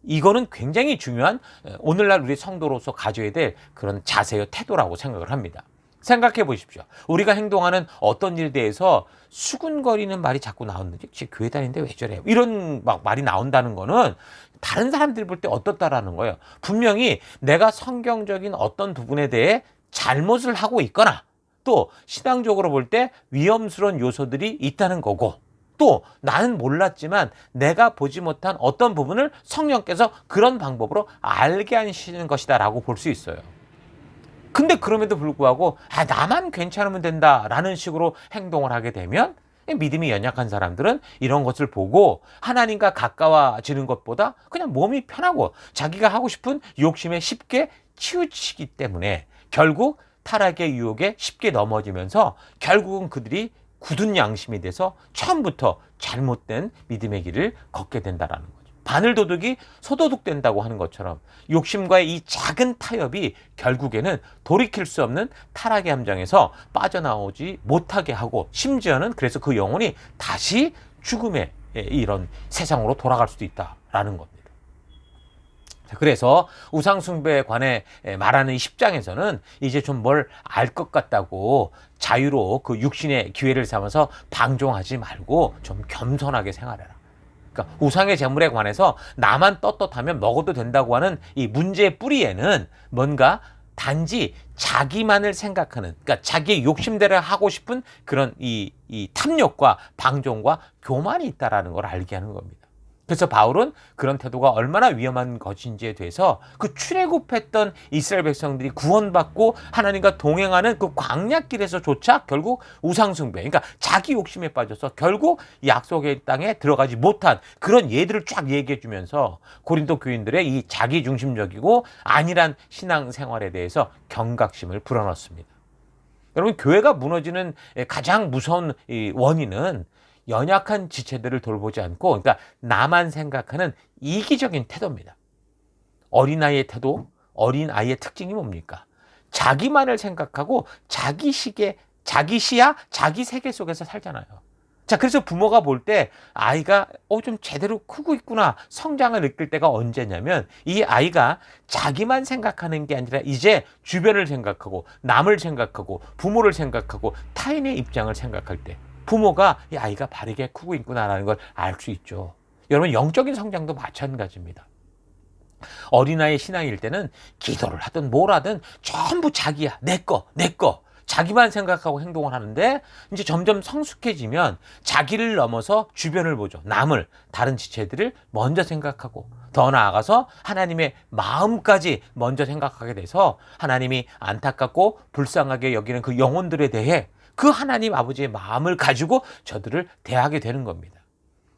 이거는 굉장히 중요한 오늘날 우리 성도로서 가져야 될 그런 자세요, 태도라고 생각을 합니다. 생각해 보십시오. 우리가 행동하는 어떤 일에 대해서 수군거리는 말이 자꾸 나오는데 교회 다니는데 왜 저래? 이런 말이 나온다는 거는 다른 사람들이 볼 때 어떻다라는 거예요. 분명히 내가 성경적인 어떤 부분에 대해 잘못을 하고 있거나 또 신앙적으로 볼 때 위험스러운 요소들이 있다는 거고 또 나는 몰랐지만 내가 보지 못한 어떤 부분을 성령께서 그런 방법으로 알게 하시는 것이다 라고 볼 수 있어요. 근데 그럼에도 불구하고 나만 괜찮으면 된다라는 식으로 행동을 하게 되면 믿음이 연약한 사람들은 이런 것을 보고 하나님과 가까워지는 것보다 그냥 몸이 편하고 자기가 하고 싶은 욕심에 쉽게 치우치기 때문에 결국 타락의 유혹에 쉽게 넘어지면서 결국은 그들이 굳은 양심이 돼서 처음부터 잘못된 믿음의 길을 걷게 된다라는 거죠. 바늘도둑이 소도둑 된다고 하는 것처럼 욕심과의 이 작은 타협이 결국에는 돌이킬 수 없는 타락의 함정에서 빠져나오지 못하게 하고 심지어는 그래서 그 영혼이 다시 죽음의 이런 세상으로 돌아갈 수도 있다라는 겁니다. 그래서 우상숭배에 관해 말하는 10장에서는 이제 좀 뭘 알 것 같다고 자유로 그 육신의 기회를 삼아서 방종하지 말고 좀 겸손하게 생활해라. 그러니까 우상의 제물에 관해서 나만 떳떳하면 먹어도 된다고 하는 이 문제의 뿌리에는 뭔가 단지 자기만을 생각하는, 그러니까 자기의 욕심대로 하고 싶은 그런 이 탐욕과 방종과 교만이 있다라는 걸 알게 하는 겁니다. 그래서 바울은 그런 태도가 얼마나 위험한 것인지에 대해서 그 출애굽했던 이스라엘 백성들이 구원받고 하나님과 동행하는 그 광야길에서조차 결국 우상숭배, 그러니까 자기 욕심에 빠져서 결국 약속의 땅에 들어가지 못한 그런 예들을 쫙 얘기해 주면서 고린도 교인들의 이 자기중심적이고 안일한 신앙생활에 대해서 경각심을 불어넣습니다. 여러분, 교회가 무너지는 가장 무서운 이 원인은 연약한 지체들을 돌보지 않고, 그러니까 나만 생각하는 이기적인 태도입니다. 어린아이의 태도, 어린아이의 특징이 뭡니까? 자기만을 생각하고 자기 시야, 자기 세계 속에서 살잖아요. 자, 그래서 부모가 볼 때 아이가 좀 제대로 크고 있구나, 성장을 느낄 때가 언제냐면 이 아이가 자기만 생각하는 게 아니라 이제 주변을 생각하고 남을 생각하고 부모를 생각하고 타인의 입장을 생각할 때 부모가 이 아이가 바르게 크고 있구나라는 걸 알 수 있죠. 여러분, 영적인 성장도 마찬가지입니다. 어린아이의 신앙일 때는 기도를 하든 뭘 하든 전부 자기야, 내 거. 자기만 생각하고 행동을 하는데 이제 점점 성숙해지면 자기를 넘어서 주변을 보죠. 남을, 다른 지체들을 먼저 생각하고 더 나아가서 하나님의 마음까지 먼저 생각하게 돼서 하나님이 안타깝고 불쌍하게 여기는 그 영혼들에 대해 그 하나님 아버지의 마음을 가지고 저들을 대하게 되는 겁니다.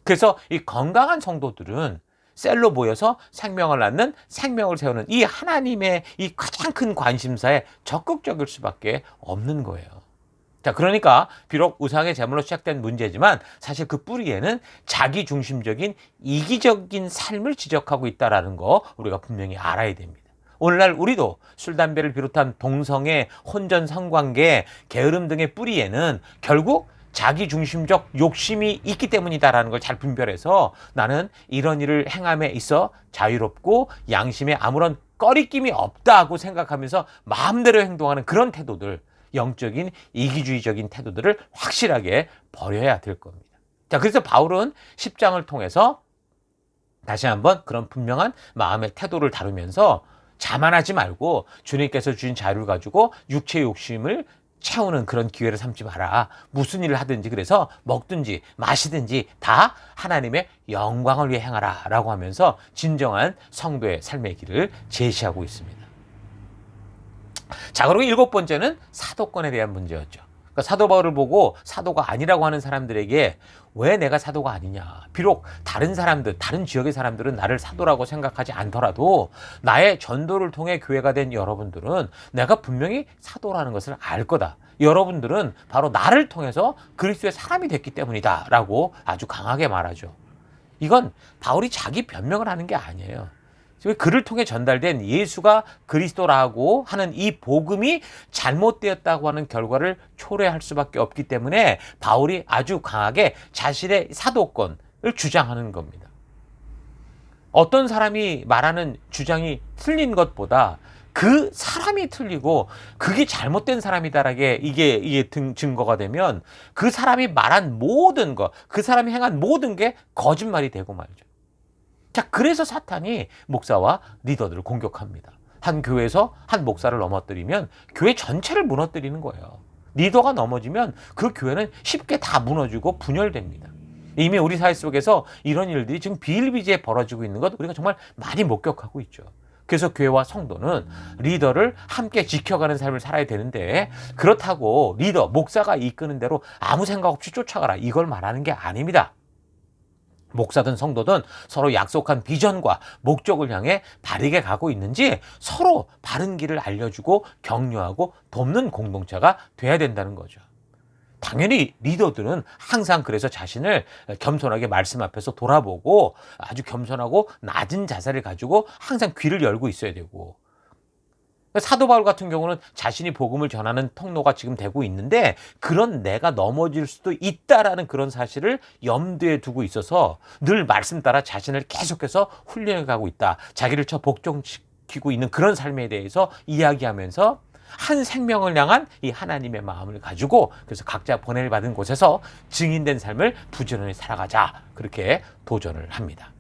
그래서 이 건강한 성도들은 셀로 모여서 생명을 낳는, 생명을 세우는 이 하나님의 이 가장 큰 관심사에 적극적일 수밖에 없는 거예요. 자, 그러니까 비록 우상의 제물로 시작된 문제지만 사실 그 뿌리에는 자기중심적인 이기적인 삶을 지적하고 있다는 거 우리가 분명히 알아야 됩니다. 오늘날 우리도 술, 담배를 비롯한 동성애, 혼전, 성관계, 게으름 등의 뿌리에는 결국 자기중심적 욕심이 있기 때문이다라는 걸 잘 분별해서 나는 이런 일을 행함에 있어 자유롭고 양심에 아무런 꺼리낌이 없다고 생각하면서 마음대로 행동하는 그런 태도들, 영적인 이기주의적인 태도들을 확실하게 버려야 될 겁니다. 자, 그래서 바울은 10장을 통해서 다시 한번 그런 분명한 마음의 태도를 다루면서 자만하지 말고 주님께서 주신 자유를 가지고 육체의 욕심을 채우는 그런 기회를 삼지 마라. 무슨 일을 하든지, 그래서 먹든지 마시든지 다 하나님의 영광을 위해 행하라 라고 하면서 진정한 성도의 삶의 길을 제시하고 있습니다. 자, 그리고 7번째는 사도권에 대한 문제였죠. 그러니까 사도 바울을 보고 사도가 아니라고 하는 사람들에게 왜 내가 사도가 아니냐. 비록 다른 사람들, 다른 지역의 사람들은 나를 사도라고 생각하지 않더라도 나의 전도를 통해 교회가 된 여러분들은 내가 분명히 사도라는 것을 알 거다. 여러분들은 바로 나를 통해서 그리스도의 사람이 됐기 때문이다 라고 아주 강하게 말하죠. 이건 바울이 자기 변명을 하는 게 아니에요. 그를 통해 전달된 예수가 그리스도라고 하는 이 복음이 잘못되었다고 하는 결과를 초래할 수밖에 없기 때문에 바울이 아주 강하게 자신의 사도권을 주장하는 겁니다. 어떤 사람이 말하는 주장이 틀린 것보다 그 사람이 틀리고 그게 잘못된 사람이다라게 이게 증거가 되면 그 사람이 말한 모든 것, 그 사람이 행한 모든 게 거짓말이 되고 말이죠. 자, 그래서 사탄이 목사와 리더들을 공격합니다. 한 교회에서 한 목사를 넘어뜨리면 교회 전체를 무너뜨리는 거예요. 리더가 넘어지면 그 교회는 쉽게 다 무너지고 분열됩니다. 이미 우리 사회 속에서 이런 일들이 지금 비일비재에 벌어지고 있는 것 우리가 정말 많이 목격하고 있죠. 그래서 교회와 성도는 리더를 함께 지켜가는 삶을 살아야 되는데, 그렇다고 리더, 목사가 이끄는 대로 아무 생각 없이 쫓아가라, 이걸 말하는 게 아닙니다. 목사든 성도든 서로 약속한 비전과 목적을 향해 바르게 가고 있는지 서로 바른 길을 알려주고 격려하고 돕는 공동체가 돼야 된다는 거죠. 당연히 리더들은 항상 그래서 자신을 겸손하게 말씀 앞에서 돌아보고 아주 겸손하고 낮은 자세를 가지고 항상 귀를 열고 있어야 되고, 사도 바울 같은 경우는 자신이 복음을 전하는 통로가 지금 되고 있는데 그런 내가 넘어질 수도 있다라는 그런 사실을 염두에 두고 있어서 늘 말씀 따라 자신을 계속해서 훈련해 가고 있다. 자기를 복종시키고 있는 그런 삶에 대해서 이야기하면서 한 생명을 향한 이 하나님의 마음을 가지고 그래서 각자 번뇌를 받은 곳에서 증인된 삶을 부지런히 살아가자, 그렇게 도전을 합니다.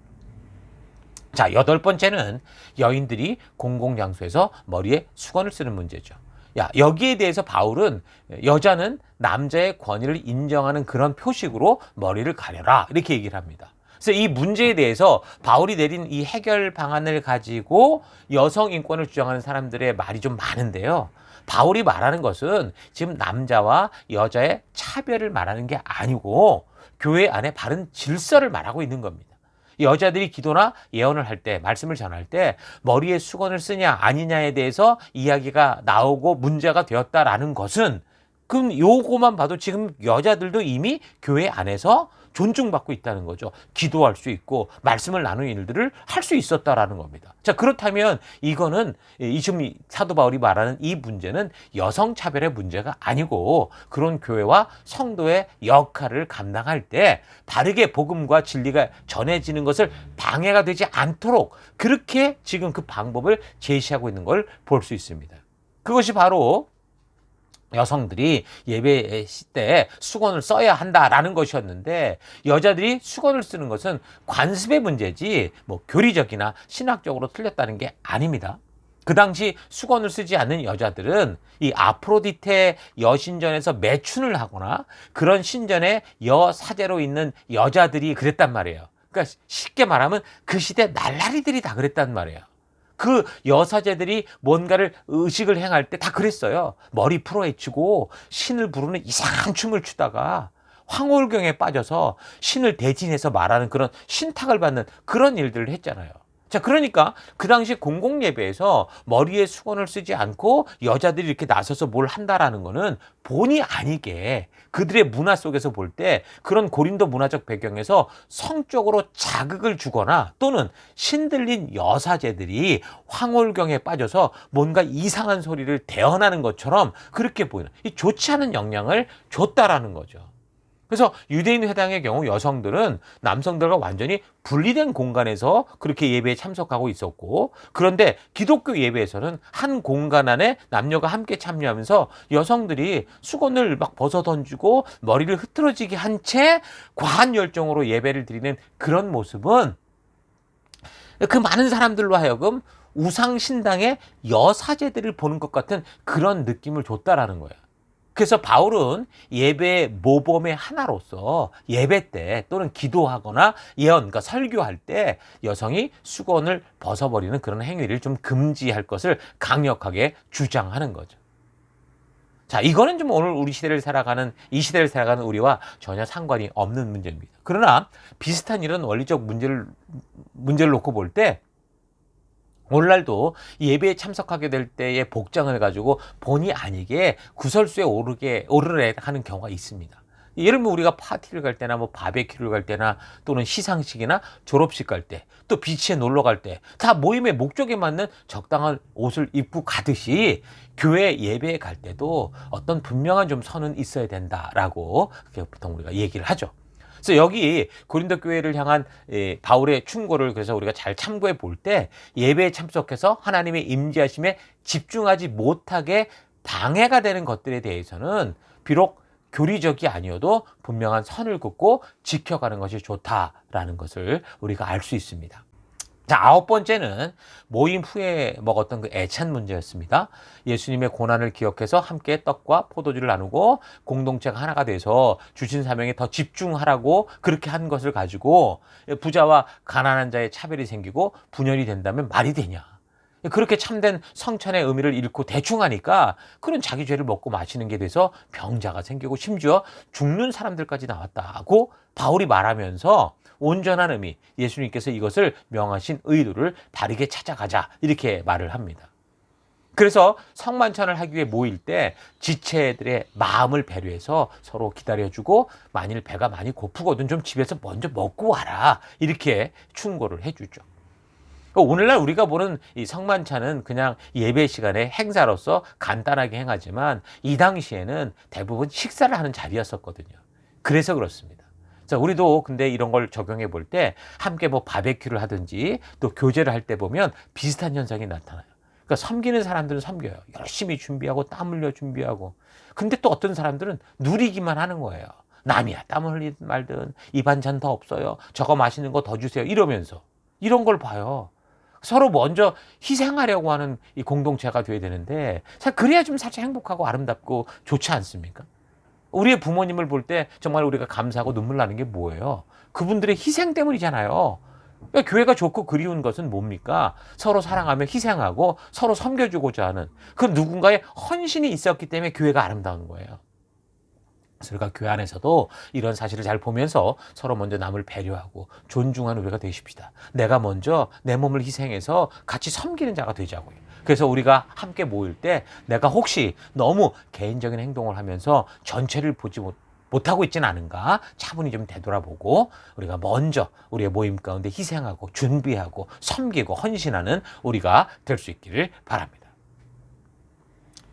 자, 8번째는 여인들이 공공장소에서 머리에 수건을 쓰는 문제죠. 여기에 대해서 바울은 여자는 남자의 권위를 인정하는 그런 표식으로 머리를 가려라, 이렇게 얘기를 합니다. 그래서 이 문제에 대해서 바울이 내린 이 해결 방안을 가지고 여성 인권을 주장하는 사람들의 말이 좀 많은데요. 바울이 말하는 것은 지금 남자와 여자의 차별을 말하는 게 아니고 교회 안에 바른 질서를 말하고 있는 겁니다. 여자들이 기도나 예언을 할 때, 말씀을 전할 때 머리에 수건을 쓰냐 아니냐에 대해서 이야기가 나오고 문제가 되었다라는 것은 그럼 요거만 봐도 지금 여자들도 이미 교회 안에서 존중받고 있다는 거죠. 기도할 수 있고 말씀을 나누는 일들을 할 수 있었다라는 겁니다. 자, 그렇다면 이거는 지금 사도 바울이 말하는 이 문제는 여성 차별의 문제가 아니고 그런 교회와 성도의 역할을 감당할 때 바르게 복음과 진리가 전해지는 것을 방해가 되지 않도록 그렇게 지금 그 방법을 제시하고 있는 걸 볼 수 있습니다. 그것이 바로 여성들이 예배 때 수건을 써야 한다라는 것이었는데 여자들이 수건을 쓰는 것은 관습의 문제지 뭐 교리적이나 신학적으로 틀렸다는 게 아닙니다. 그 당시 수건을 쓰지 않는 여자들은 이 아프로디테 여신전에서 매춘을 하거나 그런 신전에 여사제로 있는 여자들이 그랬단 말이에요. 그러니까 쉽게 말하면 그 시대 날라리들이 다 그랬단 말이에요. 그 여사제들이 뭔가를 의식을 행할 때 다 그랬어요. 머리 풀어헤치고 신을 부르는 이상한 춤을 추다가 황홀경에 빠져서 신을 대진해서 말하는 그런 신탁을 받는 그런 일들을 했잖아요. 자, 그러니까 그 당시 공공예배에서 머리에 수건을 쓰지 않고 여자들이 이렇게 나서서 뭘 한다라는 거는 본의 아니게 그들의 문화 속에서 볼 때 그런 고린도 문화적 배경에서 성적으로 자극을 주거나 또는 신들린 여사제들이 황홀경에 빠져서 뭔가 이상한 소리를 대언하는 것처럼 그렇게 보이는 이 좋지 않은 영향을 줬다라는 거죠. 그래서 유대인 회당의 경우 여성들은 남성들과 완전히 분리된 공간에서 그렇게 예배에 참석하고 있었고 그런데 기독교 예배에서는 한 공간 안에 남녀가 함께 참여하면서 여성들이 수건을 막 벗어 던지고 머리를 흐트러지게 한 채 과한 열정으로 예배를 드리는 그런 모습은 그 많은 사람들로 하여금 우상신당의 여사제들을 보는 것 같은 그런 느낌을 줬다라는 거예요. 그래서 바울은 예배의 모범의 하나로서 예배 때 또는 기도하거나 예언, 그러니까 설교할 때 여성이 수건을 벗어버리는 그런 행위를 좀 금지할 것을 강력하게 주장하는 거죠. 자, 이거는 좀 오늘 이 시대를 살아가는 우리와 전혀 상관이 없는 문제입니다. 그러나 비슷한 이런 원리적 문제를 놓고 볼 때 오늘날도 예배에 참석하게 될 때의 복장을 가지고 본의 아니게 구설수에 오르래 하는 경우가 있습니다. 예를 들면 우리가 파티를 갈 때나 뭐 바베큐를 갈 때나 또는 시상식이나 졸업식 갈 때 또 비치에 놀러 갈 때 다 모임의 목적에 맞는 적당한 옷을 입고 가듯이 교회 예배에 갈 때도 어떤 분명한 좀 선은 있어야 된다라고 보통 우리가 얘기를 하죠. 그래서 여기 고린도 교회를 향한 바울의 충고를 그래서 우리가 잘 참고해 볼 때 예배에 참석해서 하나님의 임재하심에 집중하지 못하게 방해가 되는 것들에 대해서는 비록 교리적이 아니어도 분명한 선을 긋고 지켜가는 것이 좋다라는 것을 우리가 알 수 있습니다. 자, 9번째는 모임 후에 먹었던 그 애찬 문제였습니다. 예수님의 고난을 기억해서 함께 떡과 포도주를 나누고 공동체가 하나가 돼서 주신 사명에 더 집중하라고 그렇게 한 것을 가지고 부자와 가난한 자의 차별이 생기고 분열이 된다면 말이 되냐. 그렇게 참된 성찬의 의미를 잃고 대충 하니까 그런 자기 죄를 먹고 마시는 게 돼서 병자가 생기고 심지어 죽는 사람들까지 나왔다고 바울이 말하면서 온전한 의미, 예수님께서 이것을 명하신 의도를 바르게 찾아가자 이렇게 말을 합니다. 그래서 성만찬을 하기 위해 모일 때 지체들의 마음을 배려해서 서로 기다려주고 만일 배가 많이 고프거든 좀 집에서 먼저 먹고 와라 이렇게 충고를 해주죠. 오늘날 우리가 보는 이 성만찬은 그냥 예배 시간에 행사로서 간단하게 행하지만 이 당시에는 대부분 식사를 하는 자리였었거든요. 그래서 그렇습니다. 자, 우리도 근데 이런 걸 적용해 볼 때 함께 뭐 바베큐를 하든지 또 교제를 할 때 보면 비슷한 현상이 나타나요. 그러니까 섬기는 사람들은 섬겨요. 열심히 준비하고 땀 흘려 준비하고. 근데 또 어떤 사람들은 누리기만 하는 거예요. 남이야 땀 흘리든 말든 이 반찬 더 없어요. 저거 맛있는 거 더 주세요. 이러면서 이런 걸 봐요. 서로 먼저 희생하려고 하는 이 공동체가 돼야 되는데 그래야 좀 살짝 행복하고 아름답고 좋지 않습니까? 우리의 부모님을 볼 때 정말 우리가 감사하고 눈물 나는 게 뭐예요? 그분들의 희생 때문이잖아요. 그러니까 교회가 좋고 그리운 것은 뭡니까? 서로 사랑하며 희생하고 서로 섬겨주고자 하는 그 누군가의 헌신이 있었기 때문에 교회가 아름다운 거예요. 그래서 우리가 교회 안에서도 이런 사실을 잘 보면서 서로 먼저 남을 배려하고 존중하는 우리가 되십시다. 내가 먼저 내 몸을 희생해서 같이 섬기는 자가 되자고요. 그래서 우리가 함께 모일 때 내가 혹시 너무 개인적인 행동을 하면서 전체를 보지 못하고 있지는 않은가 차분히 좀 되돌아보고 우리가 먼저 우리의 모임 가운데 희생하고 준비하고 섬기고 헌신하는 우리가 될 수 있기를 바랍니다.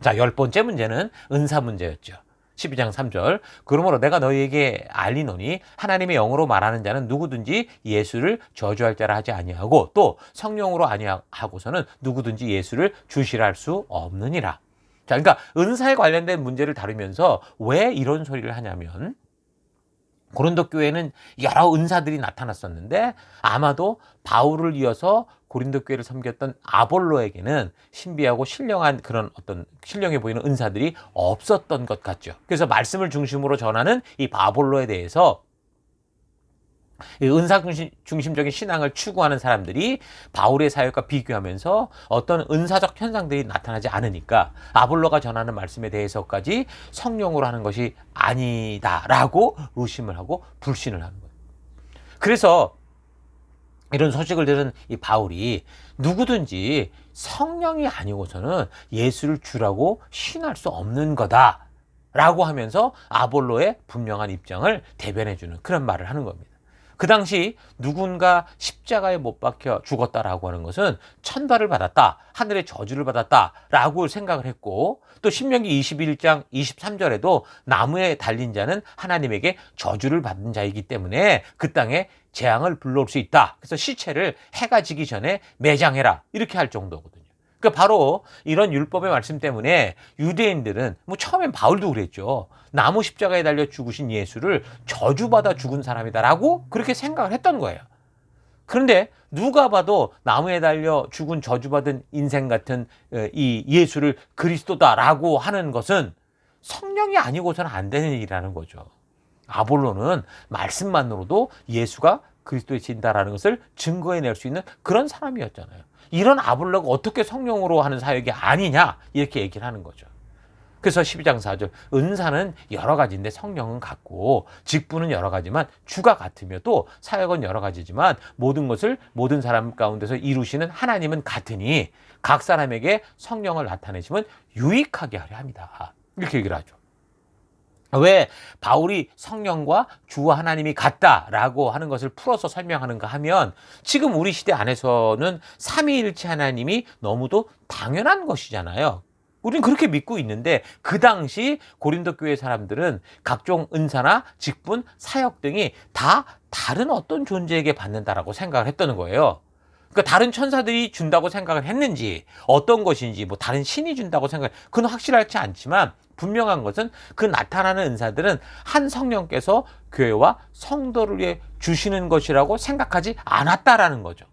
자, 10번째 문제는 은사 문제였죠. 12장 3절. 그러므로 내가 너희에게 알리노니 하나님의 영으로 말하는 자는 누구든지 예수를 저주할 자라 하지 아니하고 또 성령으로 아니하고서는 누구든지 예수를 주시라 할 수 없느니라. 자, 그러니까 은사에 관련된 문제를 다루면서 왜 이런 소리를 하냐면 고린도 교회에는 여러 은사들이 나타났었는데 아마도 바울을 이어서 고린도 교회를 섬겼던 아볼로에게는 신비하고 신령한 그런 어떤 신령해 보이는 은사들이 없었던 것 같죠. 그래서 말씀을 중심으로 전하는 이 아볼로에 대해서 은사 중심적인 신앙을 추구하는 사람들이 바울의 사역과 비교하면서 어떤 은사적 현상들이 나타나지 않으니까 아볼로가 전하는 말씀에 대해서까지 성령으로 하는 것이 아니다라고 의심을 하고 불신을 하는 거예요. 그래서 이런 소식을 들은 이 바울이 누구든지 성령이 아니고서는 예수를 주라고 신할 수 없는 거다라고 하면서 아볼로의 분명한 입장을 대변해주는 그런 말을 하는 겁니다. 그 당시 누군가 십자가에 못 박혀 죽었다라고 하는 것은 천벌을 받았다, 하늘의 저주를 받았다라고 생각을 했고 또 신명기 21장 23절에도 나무에 달린 자는 하나님에게 저주를 받은 자이기 때문에 그 땅에 재앙을 불러올 수 있다. 그래서 시체를 해가 지기 전에 매장해라 이렇게 할 정도거든요. 그러니까 바로 이런 율법의 말씀 때문에 유대인들은 뭐 처음엔 바울도 그랬죠. 나무 십자가에 달려 죽으신 예수를 저주받아 죽은 사람이다라고 그렇게 생각을 했던 거예요. 그런데 누가 봐도 나무에 달려 죽은 저주받은 인생 같은 이 예수를 그리스도다라고 하는 것은 성령이 아니고서는 안 되는 일이라는 거죠. 아볼로는 말씀만으로도 예수가 그리스도의 진다라는 것을 증거해낼 수 있는 그런 사람이었잖아요. 이런 아볼로가 어떻게 성령으로 하는 사역이 아니냐 이렇게 얘기를 하는 거죠. 그래서 12장 4절 은사는 여러 가지인데 성령은 같고 직분은 여러 가지만 주가 같으며 또 사역은 여러 가지지만 모든 것을 모든 사람 가운데서 이루시는 하나님은 같으니 각 사람에게 성령을 나타내시면 유익하게 하려 합니다. 이렇게 얘기를 하죠. 왜 바울이 성령과 주와 하나님이 같다라고 하는 것을 풀어서 설명하는가 하면 지금 우리 시대 안에서는 삼위일체 하나님이 너무도 당연한 것이잖아요. 우리는 그렇게 믿고 있는데 그 당시 고린도 교회 사람들은 각종 은사나 직분, 사역 등이 다 다른 어떤 존재에게 받는다라고 생각을 했다는 거예요. 그러니까 다른 천사들이 준다고 생각을 했는지 어떤 것인지 뭐 다른 신이 준다고 그건 확실하지 않지만 분명한 것은 그 나타나는 은사들은 한 성령께서 교회와 성도를 위해 주시는 것이라고 생각하지 않았다라는 거죠.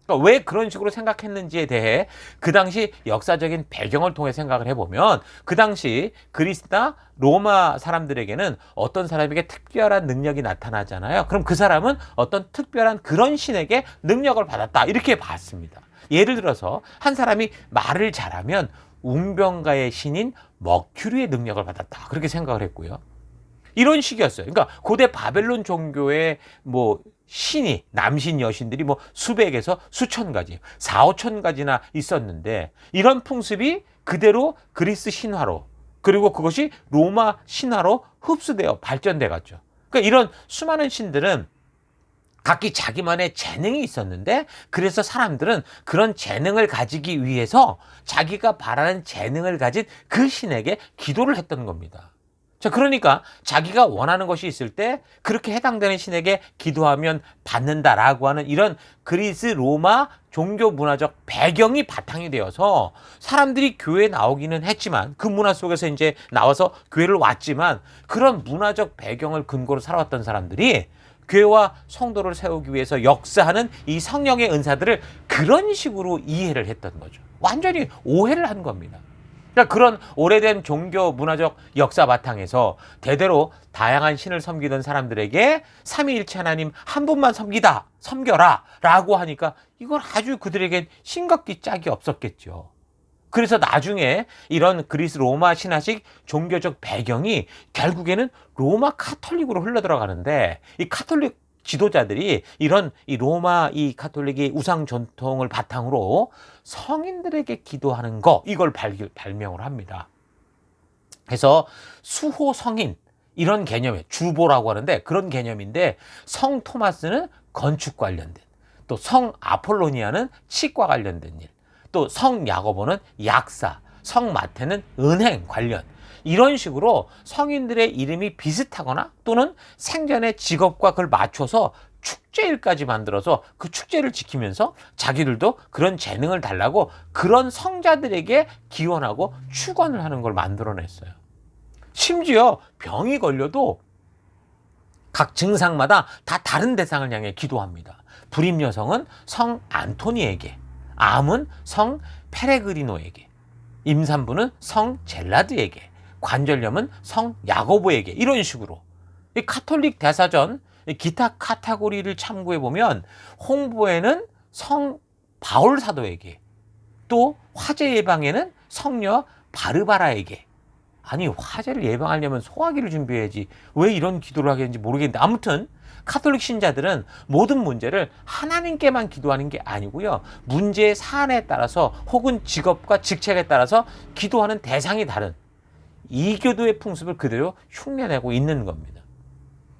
그러니까 왜 그런 식으로 생각했는지에 대해 그 당시 역사적인 배경을 통해 생각을 해보면 그 당시 그리스나 로마 사람들에게는 어떤 사람에게 특별한 능력이 나타나잖아요. 그럼 그 사람은 어떤 특별한 그런 신에게 능력을 받았다 이렇게 봤습니다. 예를 들어서 한 사람이 말을 잘하면 운병가의 신인 머큐리의 능력을 받았다 그렇게 생각을 했고요. 이런 식이었어요. 그러니까 고대 바벨론 종교의 뭐 신이 남신 여신들이 뭐 수백에서 수천 가지 4,5천 가지나 있었는데 이런 풍습이 그대로 그리스 신화로 그리고 그것이 로마 신화로 흡수되어 발전돼 갔죠. 그러니까 이런 수많은 신들은 각기 자기만의 재능이 있었는데 그래서 사람들은 그런 재능을 가지기 위해서 자기가 바라는 재능을 가진 그 신에게 기도를 했던 겁니다. 자, 그러니까 자기가 원하는 것이 있을 때 그렇게 해당되는 신에게 기도하면 받는다라고 하는 이런 그리스 로마 종교 문화적 배경이 바탕이 되어서 사람들이 교회에 나오기는 했지만 그 문화 속에서 이제 나와서 교회를 왔지만 그런 문화적 배경을 근거로 살아왔던 사람들이 교회와 성도를 세우기 위해서 역사하는 이 성령의 은사들을 그런 식으로 이해를 했던 거죠. 완전히 오해를 한 겁니다. 그러니까 그런 오래된 종교 문화적 역사 바탕에서 대대로 다양한 신을 섬기던 사람들에게 삼위일체 하나님 한 분만 섬겨라 라고 하니까 이건 아주 그들에겐 싱겁기 짝이 없었겠죠. 그래서 나중에 이런 그리스 로마 신화식 종교적 배경이 결국에는 로마 카톨릭으로 흘러들어가는데, 이 카톨릭 지도자들이 이런 이 로마 이 카톨릭의 우상 전통을 바탕으로 성인들에게 기도하는 거, 이걸 발명을 합니다. 그래서 수호 성인 이런 개념에 주보라고 하는데 그런 개념인데, 성 토마스는 건축 관련된, 또 성 아폴로니아는 치과 관련된 일, 또 성 야고보는 약사, 성 마태는 은행 관련, 이런 식으로 성인들의 이름이 비슷하거나 또는 생전의 직업과 그걸 맞춰서 축제일까지 만들어서 그 축제를 지키면서 자기들도 그런 재능을 달라고 그런 성자들에게 기원하고 축원을 하는 걸 만들어냈어요. 심지어 병이 걸려도 각 증상마다 다 다른 대상을 향해 기도합니다. 불임 여성은 성 안토니에게, 암은 성 페레그리노에게, 임산부는 성 젤라드에게, 관절염은 성 야고보에게, 이런 식으로 이 카톨릭 대사전 기타 카테고리를 참고해 보면 홍보에는 성 바울 사도에게, 또 화재 예방에는 성녀 바르바라에게. 아니, 화재를 예방하려면 소화기를 준비해야지 왜 이런 기도를 하겠는지 모르겠는데, 아무튼 카톨릭 신자들은 모든 문제를 하나님께만 기도하는 게 아니고요, 문제의 사안에 따라서 혹은 직업과 직책에 따라서 기도하는 대상이 다른 이교도의 풍습을 그대로 흉내내고 있는 겁니다.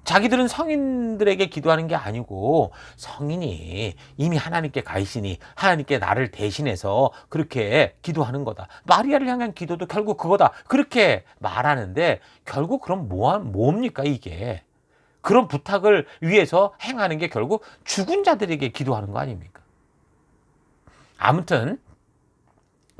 자기들은 성인들에게 기도하는 게 아니고 성인이 이미 하나님께 가 있으니 하나님께 나를 대신해서 그렇게 기도하는 거다. 마리아를 향한 기도도 결국 그거다. 그렇게 말하는데 결국 그럼 뭡니까 이게? 그런 부탁을 위해서 행하는 게 결국 죽은 자들에게 기도하는 거 아닙니까? 아무튼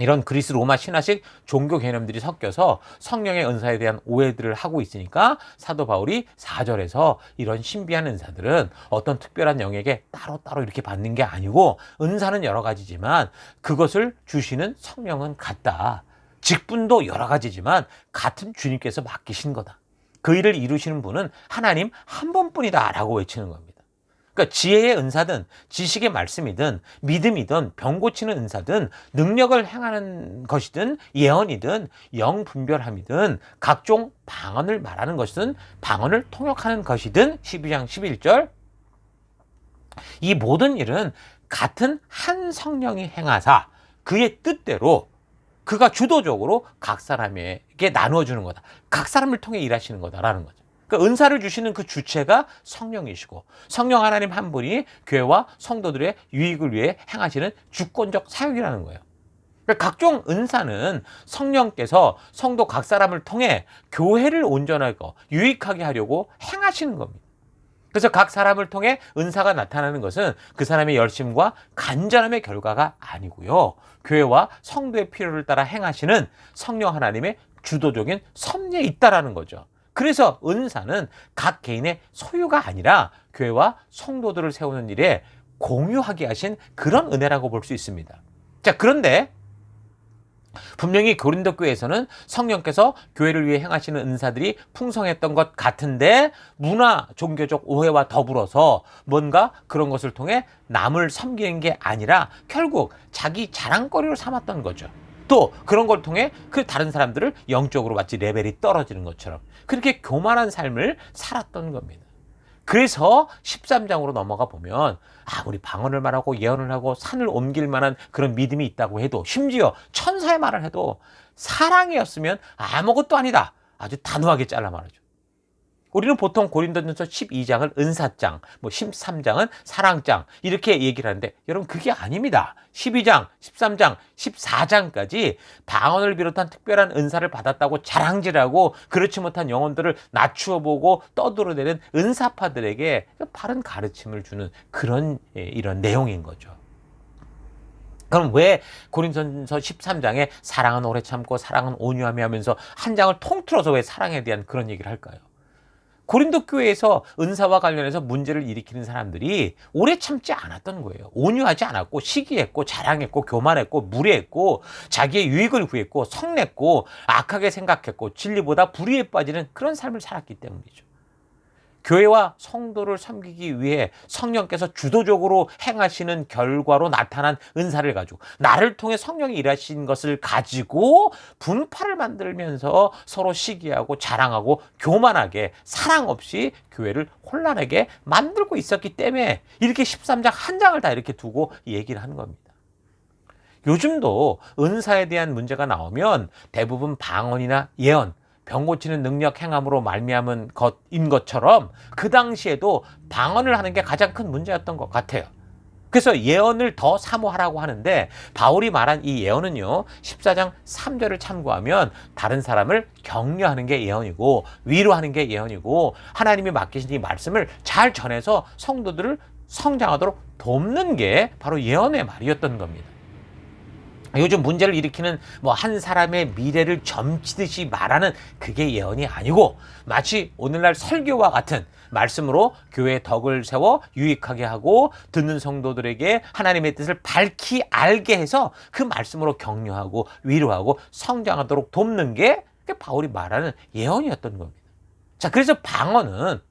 이런 그리스 로마 신화식 종교 개념들이 섞여서 성령의 은사에 대한 오해들을 하고 있으니까 사도 바울이 4절에서 이런 신비한 은사들은 어떤 특별한 영에게 따로따로 이렇게 받는 게 아니고 은사는 여러 가지지만 그것을 주시는 성령은 같다. 직분도 여러 가지지만 같은 주님께서 맡기신 거다. 그 일을 이루시는 분은 하나님 한 분뿐이다 라고 외치는 겁니다. 그러니까 지혜의 은사든 지식의 말씀이든 믿음이든 병 고치는 은사든 능력을 행하는 것이든 예언이든 영분별함이든 각종 방언을 말하는 것이든 방언을 통역하는 것이든 12장 11절, 이 모든 일은 같은 한 성령이 행하사 그의 뜻대로 그가 주도적으로 각 사람에게 나누어 주는 거다. 각 사람을 통해 일하시는 거다라는 거죠. 그러니까 은사를 주시는 그 주체가 성령이시고 성령 하나님 한 분이 교회와 성도들의 유익을 위해 행하시는 주권적 사역이라는 거예요. 그러니까 각종 은사는 성령께서 성도 각 사람을 통해 교회를 온전하고 유익하게 하려고 행하시는 겁니다. 그래서 각 사람을 통해 은사가 나타나는 것은 그 사람의 열심과 간절함의 결과가 아니고요, 교회와 성도의 필요를 따라 행하시는 성령 하나님의 주도적인 섭리에 있다라는 거죠. 그래서 은사는 각 개인의 소유가 아니라 교회와 성도들을 세우는 일에 공유하게 하신 그런 은혜라고 볼 수 있습니다. 자, 그런데 분명히 고린도 교회에서는 성령께서 교회를 위해 행하시는 은사들이 풍성했던 것 같은데 문화 종교적 오해와 더불어서 뭔가 그런 것을 통해 남을 섬기는 게 아니라 결국 자기 자랑거리로 삼았던 거죠. 또 그런 걸 통해 그 다른 사람들을 영적으로 마치 레벨이 떨어지는 것처럼 그렇게 교만한 삶을 살았던 겁니다. 그래서 13장으로 넘어가 보면 아무리 방언을 말하고 예언을 하고 산을 옮길 만한 그런 믿음이 있다고 해도, 심지어 천사의 말을 해도 사랑이었으면 아무것도 아니다, 아주 단호하게 잘라 말하죠. 우리는 보통 고린도전서 12장을 은사장, 13장은 사랑장 이렇게 얘기를 하는데 여러분 그게 아닙니다. 12장, 13장, 14장까지 방언을 비롯한 특별한 은사를 받았다고 자랑질하고 그렇지 못한 영혼들을 낮추어보고 떠들어내는 은사파들에게 바른 가르침을 주는 그런 이런 내용인 거죠. 그럼 왜 고린도전서 13장에 사랑은 오래 참고 사랑은 온유하며 하면서 한 장을 통틀어서 왜 사랑에 대한 그런 얘기를 할까요? 고린도 교회에서 은사와 관련해서 문제를 일으키는 사람들이 오래 참지 않았던 거예요. 온유하지 않았고 시기했고 자랑했고 교만했고 무례했고 자기의 유익을 구했고 성냈고 악하게 생각했고 진리보다 불의에 빠지는 그런 삶을 살았기 때문이죠. 교회와 성도를 섬기기 위해 성령께서 주도적으로 행하시는 결과로 나타난 은사를 가지고 나를 통해 성령이 일하신 것을 가지고 분파를 만들면서 서로 시기하고 자랑하고 교만하게 사랑 없이 교회를 혼란하게 만들고 있었기 때문에 이렇게 13장 한 장을 다 이렇게 두고 얘기를 하는 겁니다. 요즘도 은사에 대한 문제가 나오면 대부분 방언이나 예언, 병 고치는 능력 행함으로 말미암은 것인 것처럼 그 당시에도 방언을 하는 게 가장 큰 문제였던 것 같아요. 그래서 예언을 더 사모하라고 하는데 바울이 말한 이 예언은요 14장 3절을 참고하면 다른 사람을 격려하는 게 예언이고 위로하는 게 예언이고 하나님이 맡기신 이 말씀을 잘 전해서 성도들을 성장하도록 돕는 게 바로 예언의 말이었던 겁니다. 요즘 문제를 일으키는 한 사람의 미래를 점치듯이 말하는 그게 예언이 아니고 마치 오늘날 설교와 같은 말씀으로 교회의 덕을 세워 유익하게 하고 듣는 성도들에게 하나님의 뜻을 밝히 알게 해서 그 말씀으로 격려하고 위로하고 성장하도록 돕는 게 바울이 말하는 예언이었던 겁니다. 자, 그래서 방언은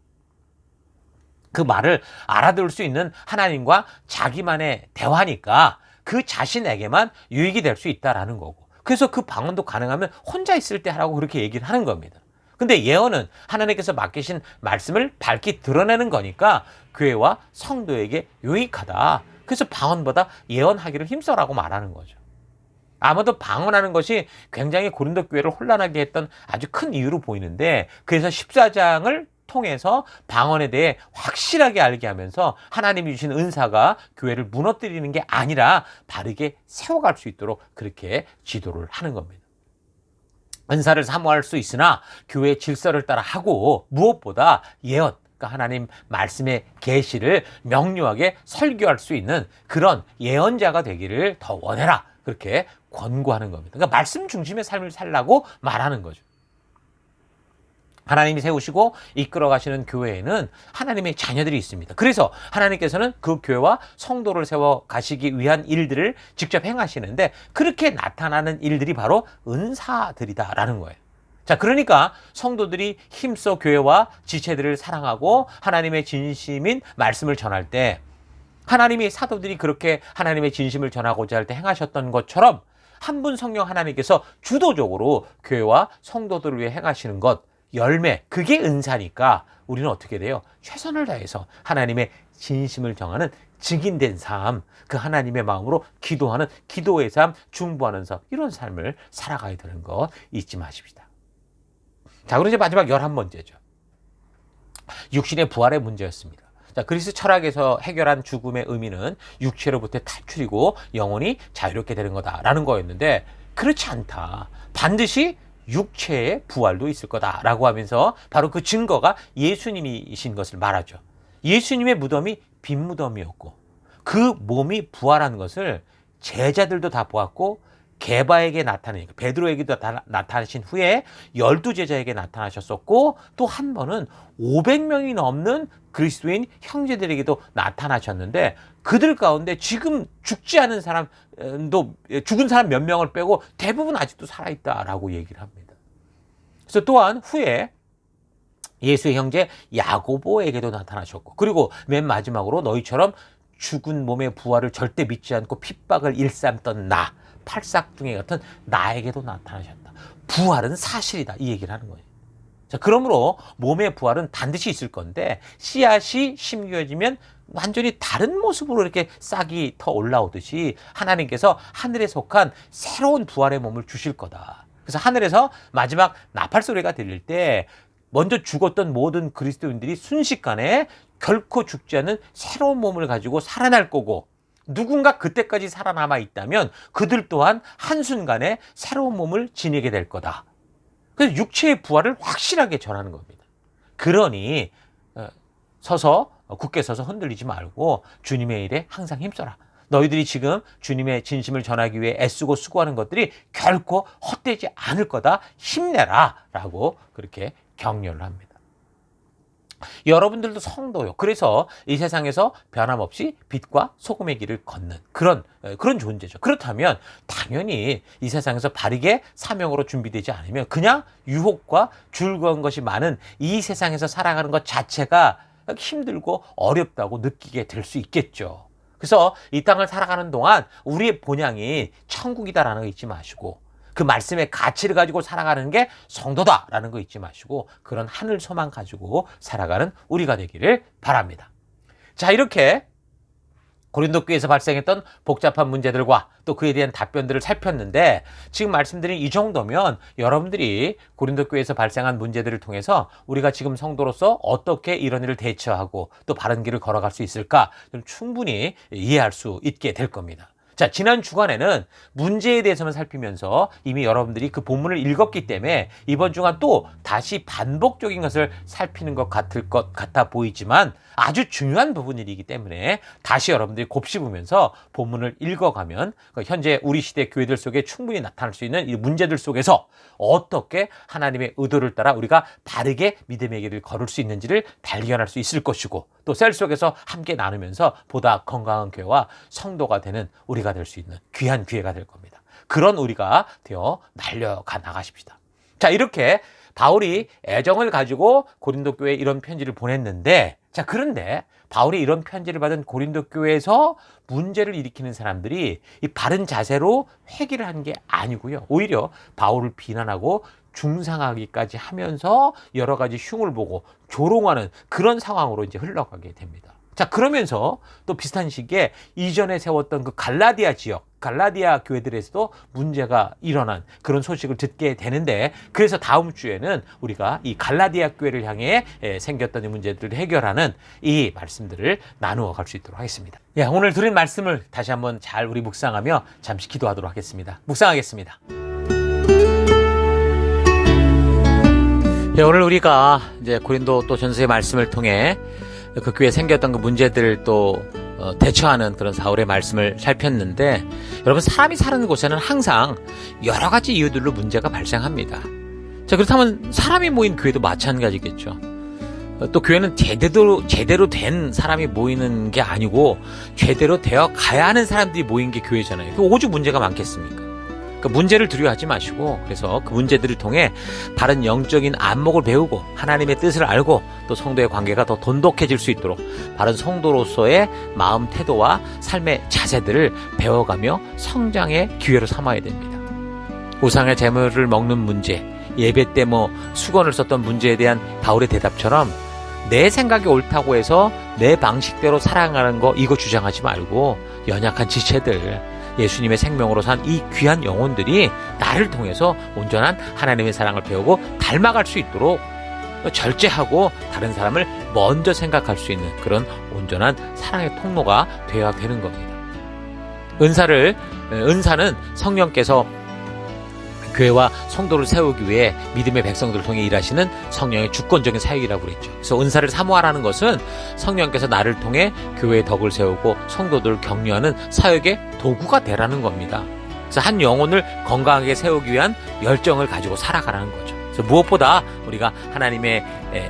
그 말을 알아들을 수 있는 하나님과 자기만의 대화니까 그 자신에게만 유익이 될 수 있다라는 거고 그래서 그 방언도 가능하면 혼자 있을 때 하라고 그렇게 얘기를 하는 겁니다. 근데 예언은 하나님께서 맡기신 말씀을 밝히 드러내는 거니까 교회와 성도에게 유익하다. 그래서 방언보다 예언하기를 힘써라고 말하는 거죠. 아마도 방언하는 것이 굉장히 고린도 교회를 혼란하게 했던 아주 큰 이유로 보이는데 그래서 14장을 통해서 방언에 대해 확실하게 알게 하면서 하나님이 주신 은사가 교회를 무너뜨리는 게 아니라 바르게 세워갈 수 있도록 그렇게 지도를 하는 겁니다. 은사를 사모할 수 있으나 교회의 질서를 따라 하고 무엇보다 예언, 그러니까 하나님 말씀의 계시를 명료하게 설교할 수 있는 그런 예언자가 되기를 더 원해라. 그렇게 권고하는 겁니다. 그러니까 말씀 중심의 삶을 살라고 말하는 거죠. 하나님이 세우시고 이끌어 가시는 교회에는 하나님의 자녀들이 있습니다. 그래서 하나님께서는 그 교회와 성도를 세워 가시기 위한 일들을 직접 행하시는데 그렇게 나타나는 일들이 바로 은사들이다라는 거예요. 자, 그러니까 성도들이 힘써 교회와 지체들을 사랑하고 하나님의 진심인 말씀을 전할 때 하나님이 사도들이 그렇게 하나님의 진심을 전하고자 할 때 행하셨던 것처럼 한 분 성령 하나님께서 주도적으로 교회와 성도들을 위해 행하시는 것 열매, 그게 은사니까 우리는 어떻게 돼요? 최선을 다해서 하나님의 진심을 정하는 증인된 삶, 그 하나님의 마음으로 기도하는 기도의 삶, 중보하는 삶, 이런 삶을 살아가야 되는 거 잊지 마십시다. 자, 그리고 이제 마지막 11번째죠. 육신의 부활의 문제였습니다. 자, 그리스 철학에서 해결한 죽음의 의미는 육체로부터 탈출이고 영혼이 자유롭게 되는 거다라는 거였는데 그렇지 않다. 반드시 육체의 부활도 있을 거다라고 하면서 바로 그 증거가 예수님이신 것을 말하죠. 예수님의 무덤이 빈 무덤이었고 그 몸이 부활한 것을 제자들도 다 보았고 게바에게 나타내니까 베드로에게도 나타나신 후에 12제자에게 나타나셨었고 또 한 번은 500명이 넘는 그리스도인 형제들에게도 나타나셨는데 그들 가운데 지금 죽지 않은 사람도 죽은 사람 몇 명을 빼고 대부분 아직도 살아있다라고 얘기를 합니다. 그래서 또한 후에 예수의 형제 야고보에게도 나타나셨고 그리고 맨 마지막으로 너희처럼 죽은 몸의 부활을 절대 믿지 않고 핍박을 일삼던 나 팔싹둥이 같은 나에게도 나타나셨다. 부활은 사실이다. 이 얘기를 하는 거예요. 자, 그러므로 몸의 부활은 반드시 있을 건데 씨앗이 심겨지면 완전히 다른 모습으로 이렇게 싹이 터 올라오듯이 하나님께서 하늘에 속한 새로운 부활의 몸을 주실 거다. 그래서 하늘에서 마지막 나팔 소리가 들릴 때 먼저 죽었던 모든 그리스도인들이 순식간에 결코 죽지 않는 새로운 몸을 가지고 살아날 거고 누군가 그때까지 살아남아 있다면 그들 또한 한순간에 새로운 몸을 지니게 될 거다. 그래서 육체의 부활을 확실하게 전하는 겁니다. 그러니 굳게 서서 흔들리지 말고 주님의 일에 항상 힘써라. 너희들이 지금 주님의 진심을 전하기 위해 애쓰고 수고하는 것들이 결코 헛되지 않을 거다. 힘내라 라고 그렇게 격려를 합니다. 여러분들도 성도요. 그래서 이 세상에서 변함없이 빛과 소금의 길을 걷는 그런 존재죠. 그렇다면 당연히 이 세상에서 바르게 사명으로 준비되지 않으면 그냥 유혹과 즐거운 것이 많은 이 세상에서 살아가는 것 자체가 힘들고 어렵다고 느끼게 될 수 있겠죠. 그래서 이 땅을 살아가는 동안 우리의 본향이 천국이다라는 거 잊지 마시고 그 말씀의 가치를 가지고 살아가는 게 성도다라는 거 잊지 마시고 그런 하늘 소망 가지고 살아가는 우리가 되기를 바랍니다. 자, 이렇게 고린도 교회에서 발생했던 복잡한 문제들과 또 그에 대한 답변들을 살폈는데 지금 말씀드린 이 정도면 여러분들이 고린도 교회에서 발생한 문제들을 통해서 우리가 지금 성도로서 어떻게 이런 일을 대처하고 또 바른 길을 걸어갈 수 있을까 좀 충분히 이해할 수 있게 될 겁니다. 자, 지난 주간에는 문제에 대해서만 살피면서 이미 여러분들이 그 본문을 읽었기 때문에 이번 주간 또 다시 반복적인 것을 살피는 것 같을 것 같아 보이지만 아주 중요한 부분이기 때문에 다시 여러분들이 곱씹으면서 본문을 읽어가면 현재 우리 시대 교회들 속에 충분히 나타날 수 있는 이 문제들 속에서 어떻게 하나님의 의도를 따라 우리가 바르게 믿음의 길을 걸을 수 있는지를 발견할 수 있을 것이고 또 셀 속에서 함께 나누면서 보다 건강한 교회와 성도가 되는 우리가 될 수 있는 귀한 기회가 될 겁니다. 그런 우리가 되어 날려가 나가십시다. 자, 이렇게 바울이 애정을 가지고 고린도 교회에 이런 편지를 보냈는데 자, 그런데 바울이 이런 편지를 받은 고린도 교회에서 문제를 일으키는 사람들이 이 바른 자세로 회개를 한 게 아니고요. 오히려 바울을 비난하고 중상하기까지 하면서 여러 가지 흉을 보고 조롱하는 그런 상황으로 이제 흘러가게 됩니다. 자, 그러면서 또 비슷한 시기에 이전에 세웠던 그 갈라디아 지역, 갈라디아 교회들에서도 문제가 일어난 그런 소식을 듣게 되는데 그래서 다음 주에는 우리가 이 갈라디아 교회를 향해 생겼던 이 문제들을 해결하는 이 말씀들을 나누어 갈 수 있도록 하겠습니다. 예, 오늘 들은 말씀을 다시 한번 잘 우리 묵상하며 잠시 기도하도록 하겠습니다. 묵상하겠습니다. 예, 오늘 우리가 이제 고린도 또 전서의 말씀을 통해 그 교회에 생겼던 그 문제들을 또 대처하는 그런 사울의 말씀을 살폈는데 여러분 사람이 사는 곳에는 항상 여러 가지 이유들로 문제가 발생합니다. 자, 그렇다면 사람이 모인 교회도 마찬가지겠죠. 또 교회는 제대로 된 사람이 모이는 게 아니고 제대로 되어 가야 하는 사람들이 모인 게 교회잖아요. 오죽 문제가 많겠습니까? 그 문제를 두려워하지 마시고 그래서 그 문제들을 통해 바른 영적인 안목을 배우고 하나님의 뜻을 알고 또 성도의 관계가 더 돈독해질 수 있도록 바른 성도로서의 마음 태도와 삶의 자세들을 배워가며 성장의 기회로 삼아야 됩니다. 우상의 재물을 먹는 문제, 예배 때 수건을 썼던 문제에 대한 바울의 대답처럼 내 생각이 옳다고 해서 내 방식대로 살아가는 거 이거 주장하지 말고 연약한 지체들 예수님의 생명으로 산 이 귀한 영혼들이 나를 통해서 온전한 하나님의 사랑을 배우고 닮아갈 수 있도록 절제하고 다른 사람을 먼저 생각할 수 있는 그런 온전한 사랑의 통로가 되어야 되는 겁니다. 은사는 성령께서 교회와 성도를 세우기 위해 믿음의 백성들을 통해 일하시는 성령의 주권적인 사역이라고 그랬죠. 그래서 은사를 사모하라는 것은 성령께서 나를 통해 교회의 덕을 세우고 성도들을 격려하는 사역의 도구가 되라는 겁니다. 그래서 한 영혼을 건강하게 세우기 위한 열정을 가지고 살아가라는 거죠. 그래서 무엇보다 우리가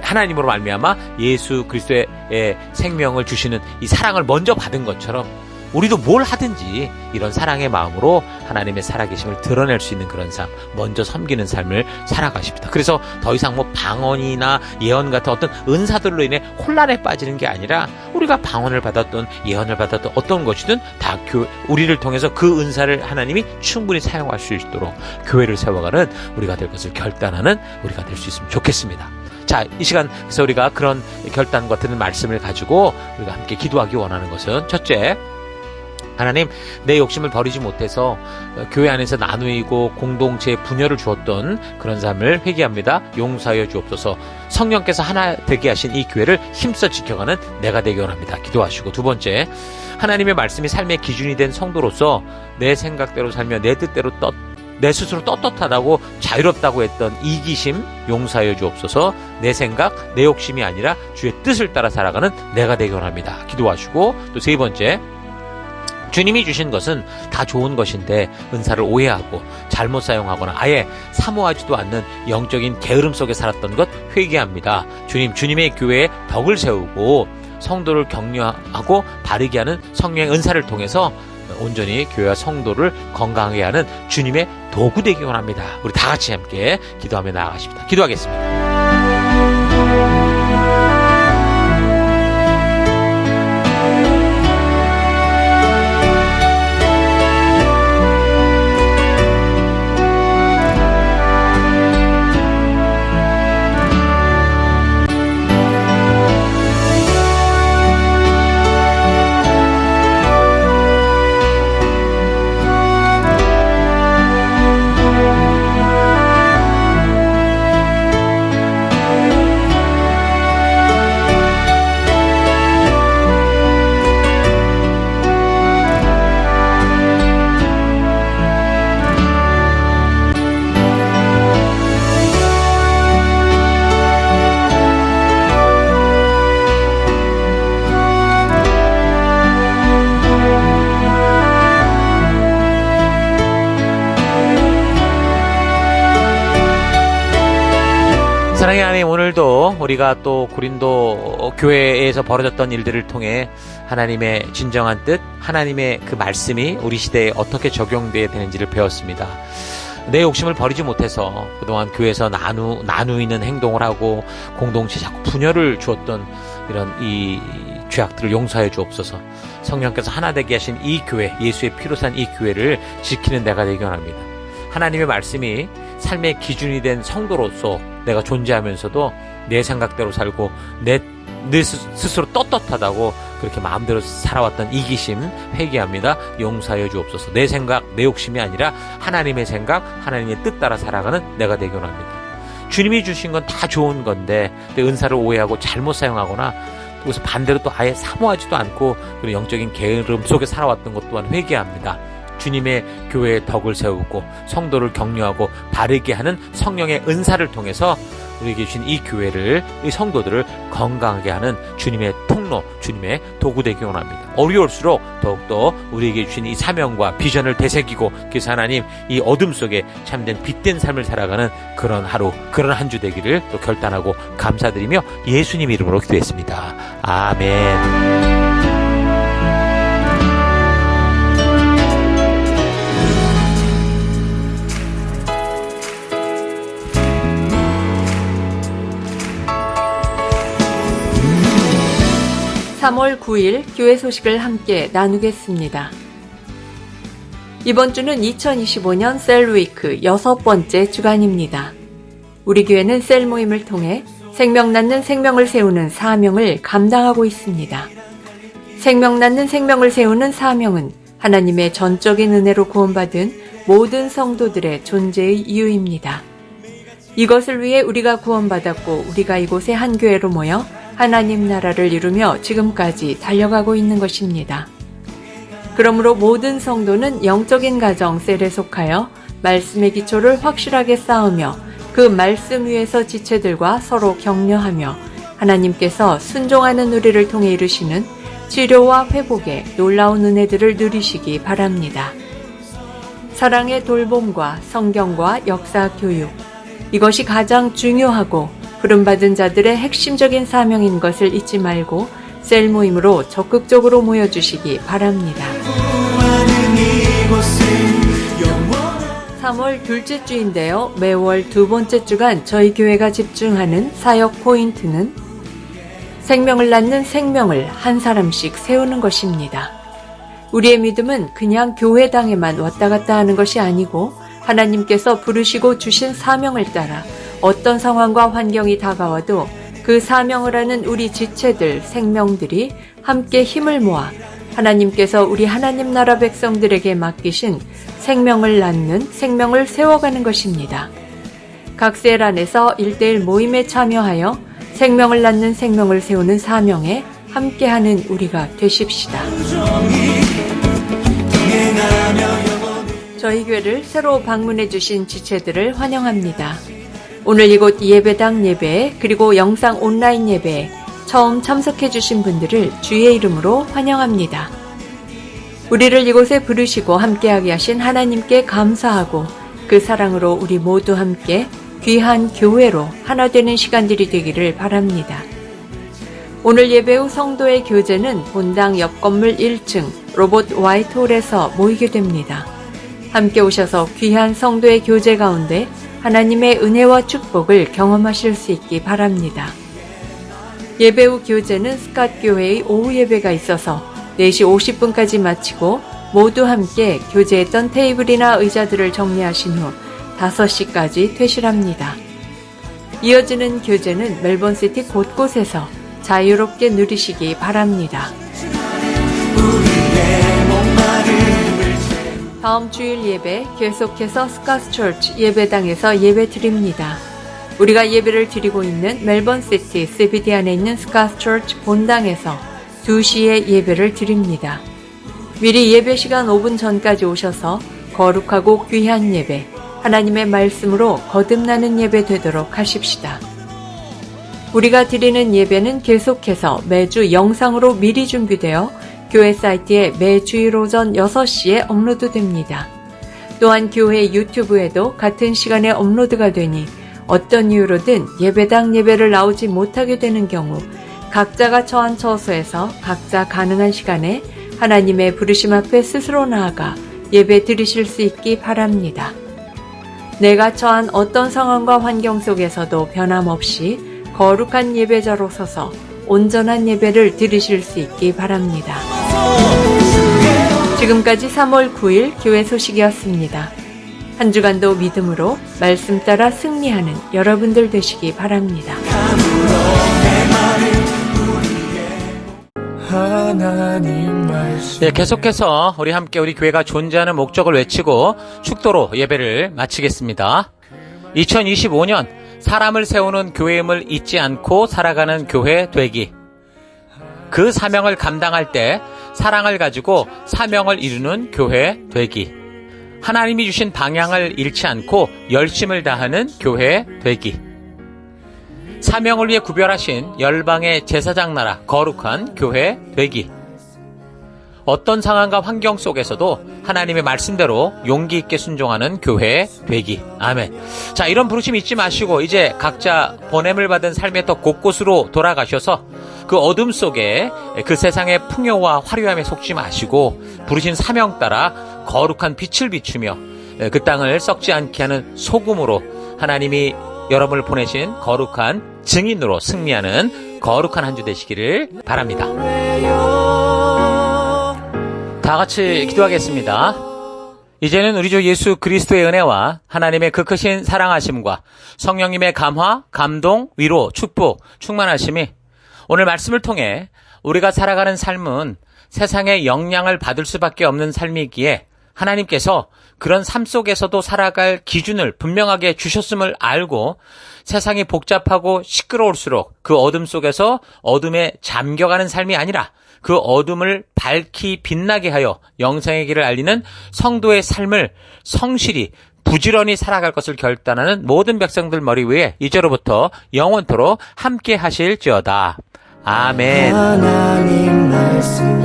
하나님으로 말미암아 예수 그리스도의 생명을 주시는 이 사랑을 먼저 받은 것처럼 우리도 뭘 하든지 이런 사랑의 마음으로 하나님의 살아계심을 드러낼 수 있는 그런 삶, 먼저 섬기는 삶을 살아가십니다. 그래서 더 이상 방언이나 예언 같은 어떤 은사들로 인해 혼란에 빠지는 게 아니라 우리가 방언을 받았던 예언을 받았던 어떤 것이든 다 우리를 통해서 그 은사를 하나님이 충분히 사용할 수 있도록 교회를 세워가는 우리가 될 것을 결단하는 우리가 될 수 있으면 좋겠습니다. 자, 이 시간 그래서 우리가 그런 결단과 드는 말씀을 가지고 우리가 함께 기도하기 원하는 것은 첫째, 하나님, 내 욕심을 버리지 못해서 교회 안에서 나누이고 공동체에 분열을 주었던 그런 삶을 회개합니다. 용서하여 주옵소서. 성령께서 하나 되게 하신 이 교회를 힘써 지켜가는 내가 되기 원합니다. 기도하시고 두 번째, 하나님의 말씀이 삶의 기준이 된 성도로서 내 생각대로 살며 내 뜻대로 내 스스로 떳떳하다고 자유롭다고 했던 이기심 용서하여 주옵소서. 내 생각, 내 욕심이 아니라 주의 뜻을 따라 살아가는 내가 되기 원합니다. 기도하시고 또 세 번째, 주님이 주신 것은 다 좋은 것인데 은사를 오해하고 잘못 사용하거나 아예 사모하지도 않는 영적인 게으름 속에 살았던 것 회개합니다. 주님의 교회에 덕을 세우고 성도를 격려하고 바르게 하는 성령의 은사를 통해서 온전히 교회와 성도를 건강하게 하는 주님의 도구 되기 원합니다. 우리 다 같이 함께 기도하며 나아가십니다. 기도하겠습니다. 사랑의 하나님, 오늘도 우리가 또 고린도 교회에서 벌어졌던 일들을 통해 하나님의 진정한 뜻, 하나님의 그 말씀이 우리 시대에 어떻게 적용되어야 되는지를 배웠습니다. 내 욕심을 버리지 못해서 그동안 교회에서 나누이는 행동을 하고 공동체 자꾸 분열을 주었던 이런 이 죄악들을 용서해 주옵소서. 성령께서 하나 되게 하신 이 교회, 예수의 피로 산 이 교회를 지키는 내가 되기 원합니다. 하나님의 말씀이 삶의 기준이 된 성도로서 내가 존재하면서도 내 생각대로 살고 내 스스로 떳떳하다고 그렇게 마음대로 살아왔던 이기심 회개합니다. 용서하여 주옵소서. 내 생각, 내 욕심이 아니라 하나님의 생각, 하나님의 뜻 따라 살아가는 내가 되기 원합니다. 주님이 주신 건 다 좋은 건데 내 은사를 오해하고 잘못 사용하거나 그래서 반대로 또 아예 사모하지도 않고 그런 영적인 게으름 속에 살아왔던 것 또한 회개합니다. 주님의 교회에 덕을 세우고 성도를 격려하고 바르게 하는 성령의 은사를 통해서 우리에게 주신 이 교회를, 이 성도들을 건강하게 하는 주님의 통로, 주님의 도구 되기 원합니다. 어려울수록 더욱더 우리에게 주신 이 사명과 비전을 되새기고 그래서 하나님 이 어둠 속에 참된 빛된 삶을 살아가는 그런 하루, 그런 한 주 되기를 또 결단하고 감사드리며 예수님 이름으로 기도했습니다. 아멘. (3월 9일) 교회 소식을 함께 나누겠습니다. 이번 주는 2025년 셀위크 6번째 주간입니다. 우리 교회는 셀 모임을 통해 생명 낳는 생명을 세우는 사명을 감당하고 있습니다. 생명 낳는 생명을 세우는 사명은 하나님의 전적인 은혜로 구원받은 모든 성도들의 존재의 이유입니다. 이것을 위해 우리가 구원받았고 우리가 이곳에 한 교회로 모여 하나님 나라를 이루며 지금까지 달려가고 있는 것입니다. 그러므로 모든 성도는 영적인 가정 셀에 속하여 말씀의 기초를 확실하게 쌓으며 그 말씀 위에서 지체들과 서로 격려하며 하나님께서 순종하는 우리를 통해 이루시는 치료와 회복의 놀라운 은혜들을 누리시기 바랍니다. 사랑의 돌봄과 성경과 역사 교육, 이것이 가장 중요하고 부름받은 자들의 핵심적인 사명인 것을 잊지 말고 셀 모임으로 적극적으로 모여주시기 바랍니다. 3월 둘째 주인데요. 매월 두 번째 주간 저희 교회가 집중하는 사역 포인트는 생명을 낳는 생명을 한 사람씩 세우는 것입니다. 우리의 믿음은 그냥 교회당에만 왔다 갔다 하는 것이 아니고 하나님께서 부르시고 주신 사명을 따라 어떤 상황과 환경이 다가와도 그 사명을 하는 우리 지체들, 생명들이 함께 힘을 모아 하나님께서 우리 하나님 나라 백성들에게 맡기신 생명을 낳는 생명을 세워가는 것입니다. 각 셀 안에서 1:1 모임에 참여하여 생명을 낳는 생명을 세우는 사명에 함께하는 우리가 되십시다. 저희 교회를 새로 방문해 주신 지체들을 환영합니다. 오늘 이곳 예배당 예배에 그리고 영상 온라인 예배에 처음 참석해 주신 분들을 주의 이름으로 환영합니다. 우리를 이곳에 부르시고 함께하게 하신 하나님께 감사하고 그 사랑으로 우리 모두 함께 귀한 교회로 하나 되는 시간들이 되기를 바랍니다. 오늘 예배 후 성도의 교제는 본당 옆 건물 1층 로봇 화이트홀에서 모이게 됩니다. 함께 오셔서 귀한 성도의 교제 가운데 하나님의 은혜와 축복을 경험하실 수 있기 바랍니다. 예배 후 교제는 스캇 교회의 오후 예배가 있어서 4시 50분까지 마치고 모두 함께 교제했던 테이블이나 의자들을 정리하신 후 5시까지 퇴실합니다. 이어지는 교제는 멜번시티 곳곳에서 자유롭게 누리시기 바랍니다. 다음 주일 예배 계속해서 스캇처치 예배당에서 예배 드립니다. 우리가 예배를 드리고 있는 멜번시티 CBD 안에 있는 스캇처치 본당에서 2시에 예배를 드립니다. 미리 예배 시간 5분 전까지 오셔서 거룩하고 귀한 예배, 하나님의 말씀으로 거듭나는 예배 되도록 하십시다. 우리가 드리는 예배는 계속해서 매주 영상으로 미리 준비되어 교회 사이트에 매주일 오전 6시에 업로드됩니다. 또한 교회 유튜브에도 같은 시간에 업로드가 되니 어떤 이유로든 예배당 예배를 나오지 못하게 되는 경우 각자가 처한 처소에서 각자 가능한 시간에 하나님의 부르심 앞에 스스로 나아가 예배 드리실 수 있기 바랍니다. 내가 처한 어떤 상황과 환경 속에서도 변함없이 거룩한 예배자로 서서 온전한 예배를 드리실 수 있기 바랍니다. 지금까지 3월 9일 교회 소식이었습니다. 한 주간도 믿음으로 말씀 따라 승리하는 여러분들 되시기 바랍니다. 하나님 말씀 네, 계속해서 우리 함께 우리 교회가 존재하는 목적을 외치고 축도로 예배를 마치겠습니다. 2025년 사람을 세우는 교회임을 잊지 않고 살아가는 교회 되기. 그 사명을 감당할 때 사랑을 가지고 사명을 이루는 교회 되기. 하나님이 주신 방향을 잃지 않고 열심을 다하는 교회 되기. 사명을 위해 구별하신 열방의 제사장 나라 거룩한 교회 되기. 어떤 상황과 환경 속에서도 하나님의 말씀대로 용기 있게 순종하는 교회 되기. 아멘. 자, 이런 부르심 잊지 마시고 이제 각자 보냄을 받은 삶의 더 곳곳으로 돌아가셔서 그 어둠 속에 그 세상의 풍요와 화려함에 속지 마시고 부르신 사명 따라 거룩한 빛을 비추며 그 땅을 썩지 않게 하는 소금으로 하나님이 여러분을 보내신 거룩한 증인으로 승리하는 거룩한 한 주 되시기를 바랍니다. 다 같이 기도하겠습니다. 이제는 우리 주 예수 그리스도의 은혜와 하나님의 그 크신 사랑하심과 성령님의 감화, 감동, 위로, 축복, 충만하심이 오늘 말씀을 통해 우리가 살아가는 삶은 세상의 영향을 받을 수밖에 없는 삶이기에 하나님께서 그런 삶 속에서도 살아갈 기준을 분명하게 주셨음을 알고 세상이 복잡하고 시끄러울수록 그 어둠 속에서 어둠에 잠겨가는 삶이 아니라 그 어둠을 밝히 빛나게 하여 영생의 길을 알리는 성도의 삶을 성실히 부지런히 살아갈 것을 결단하는 모든 백성들 머리 위에 이제로부터 영원토록 함께 하실지어다. 아멘. 하나님 말씀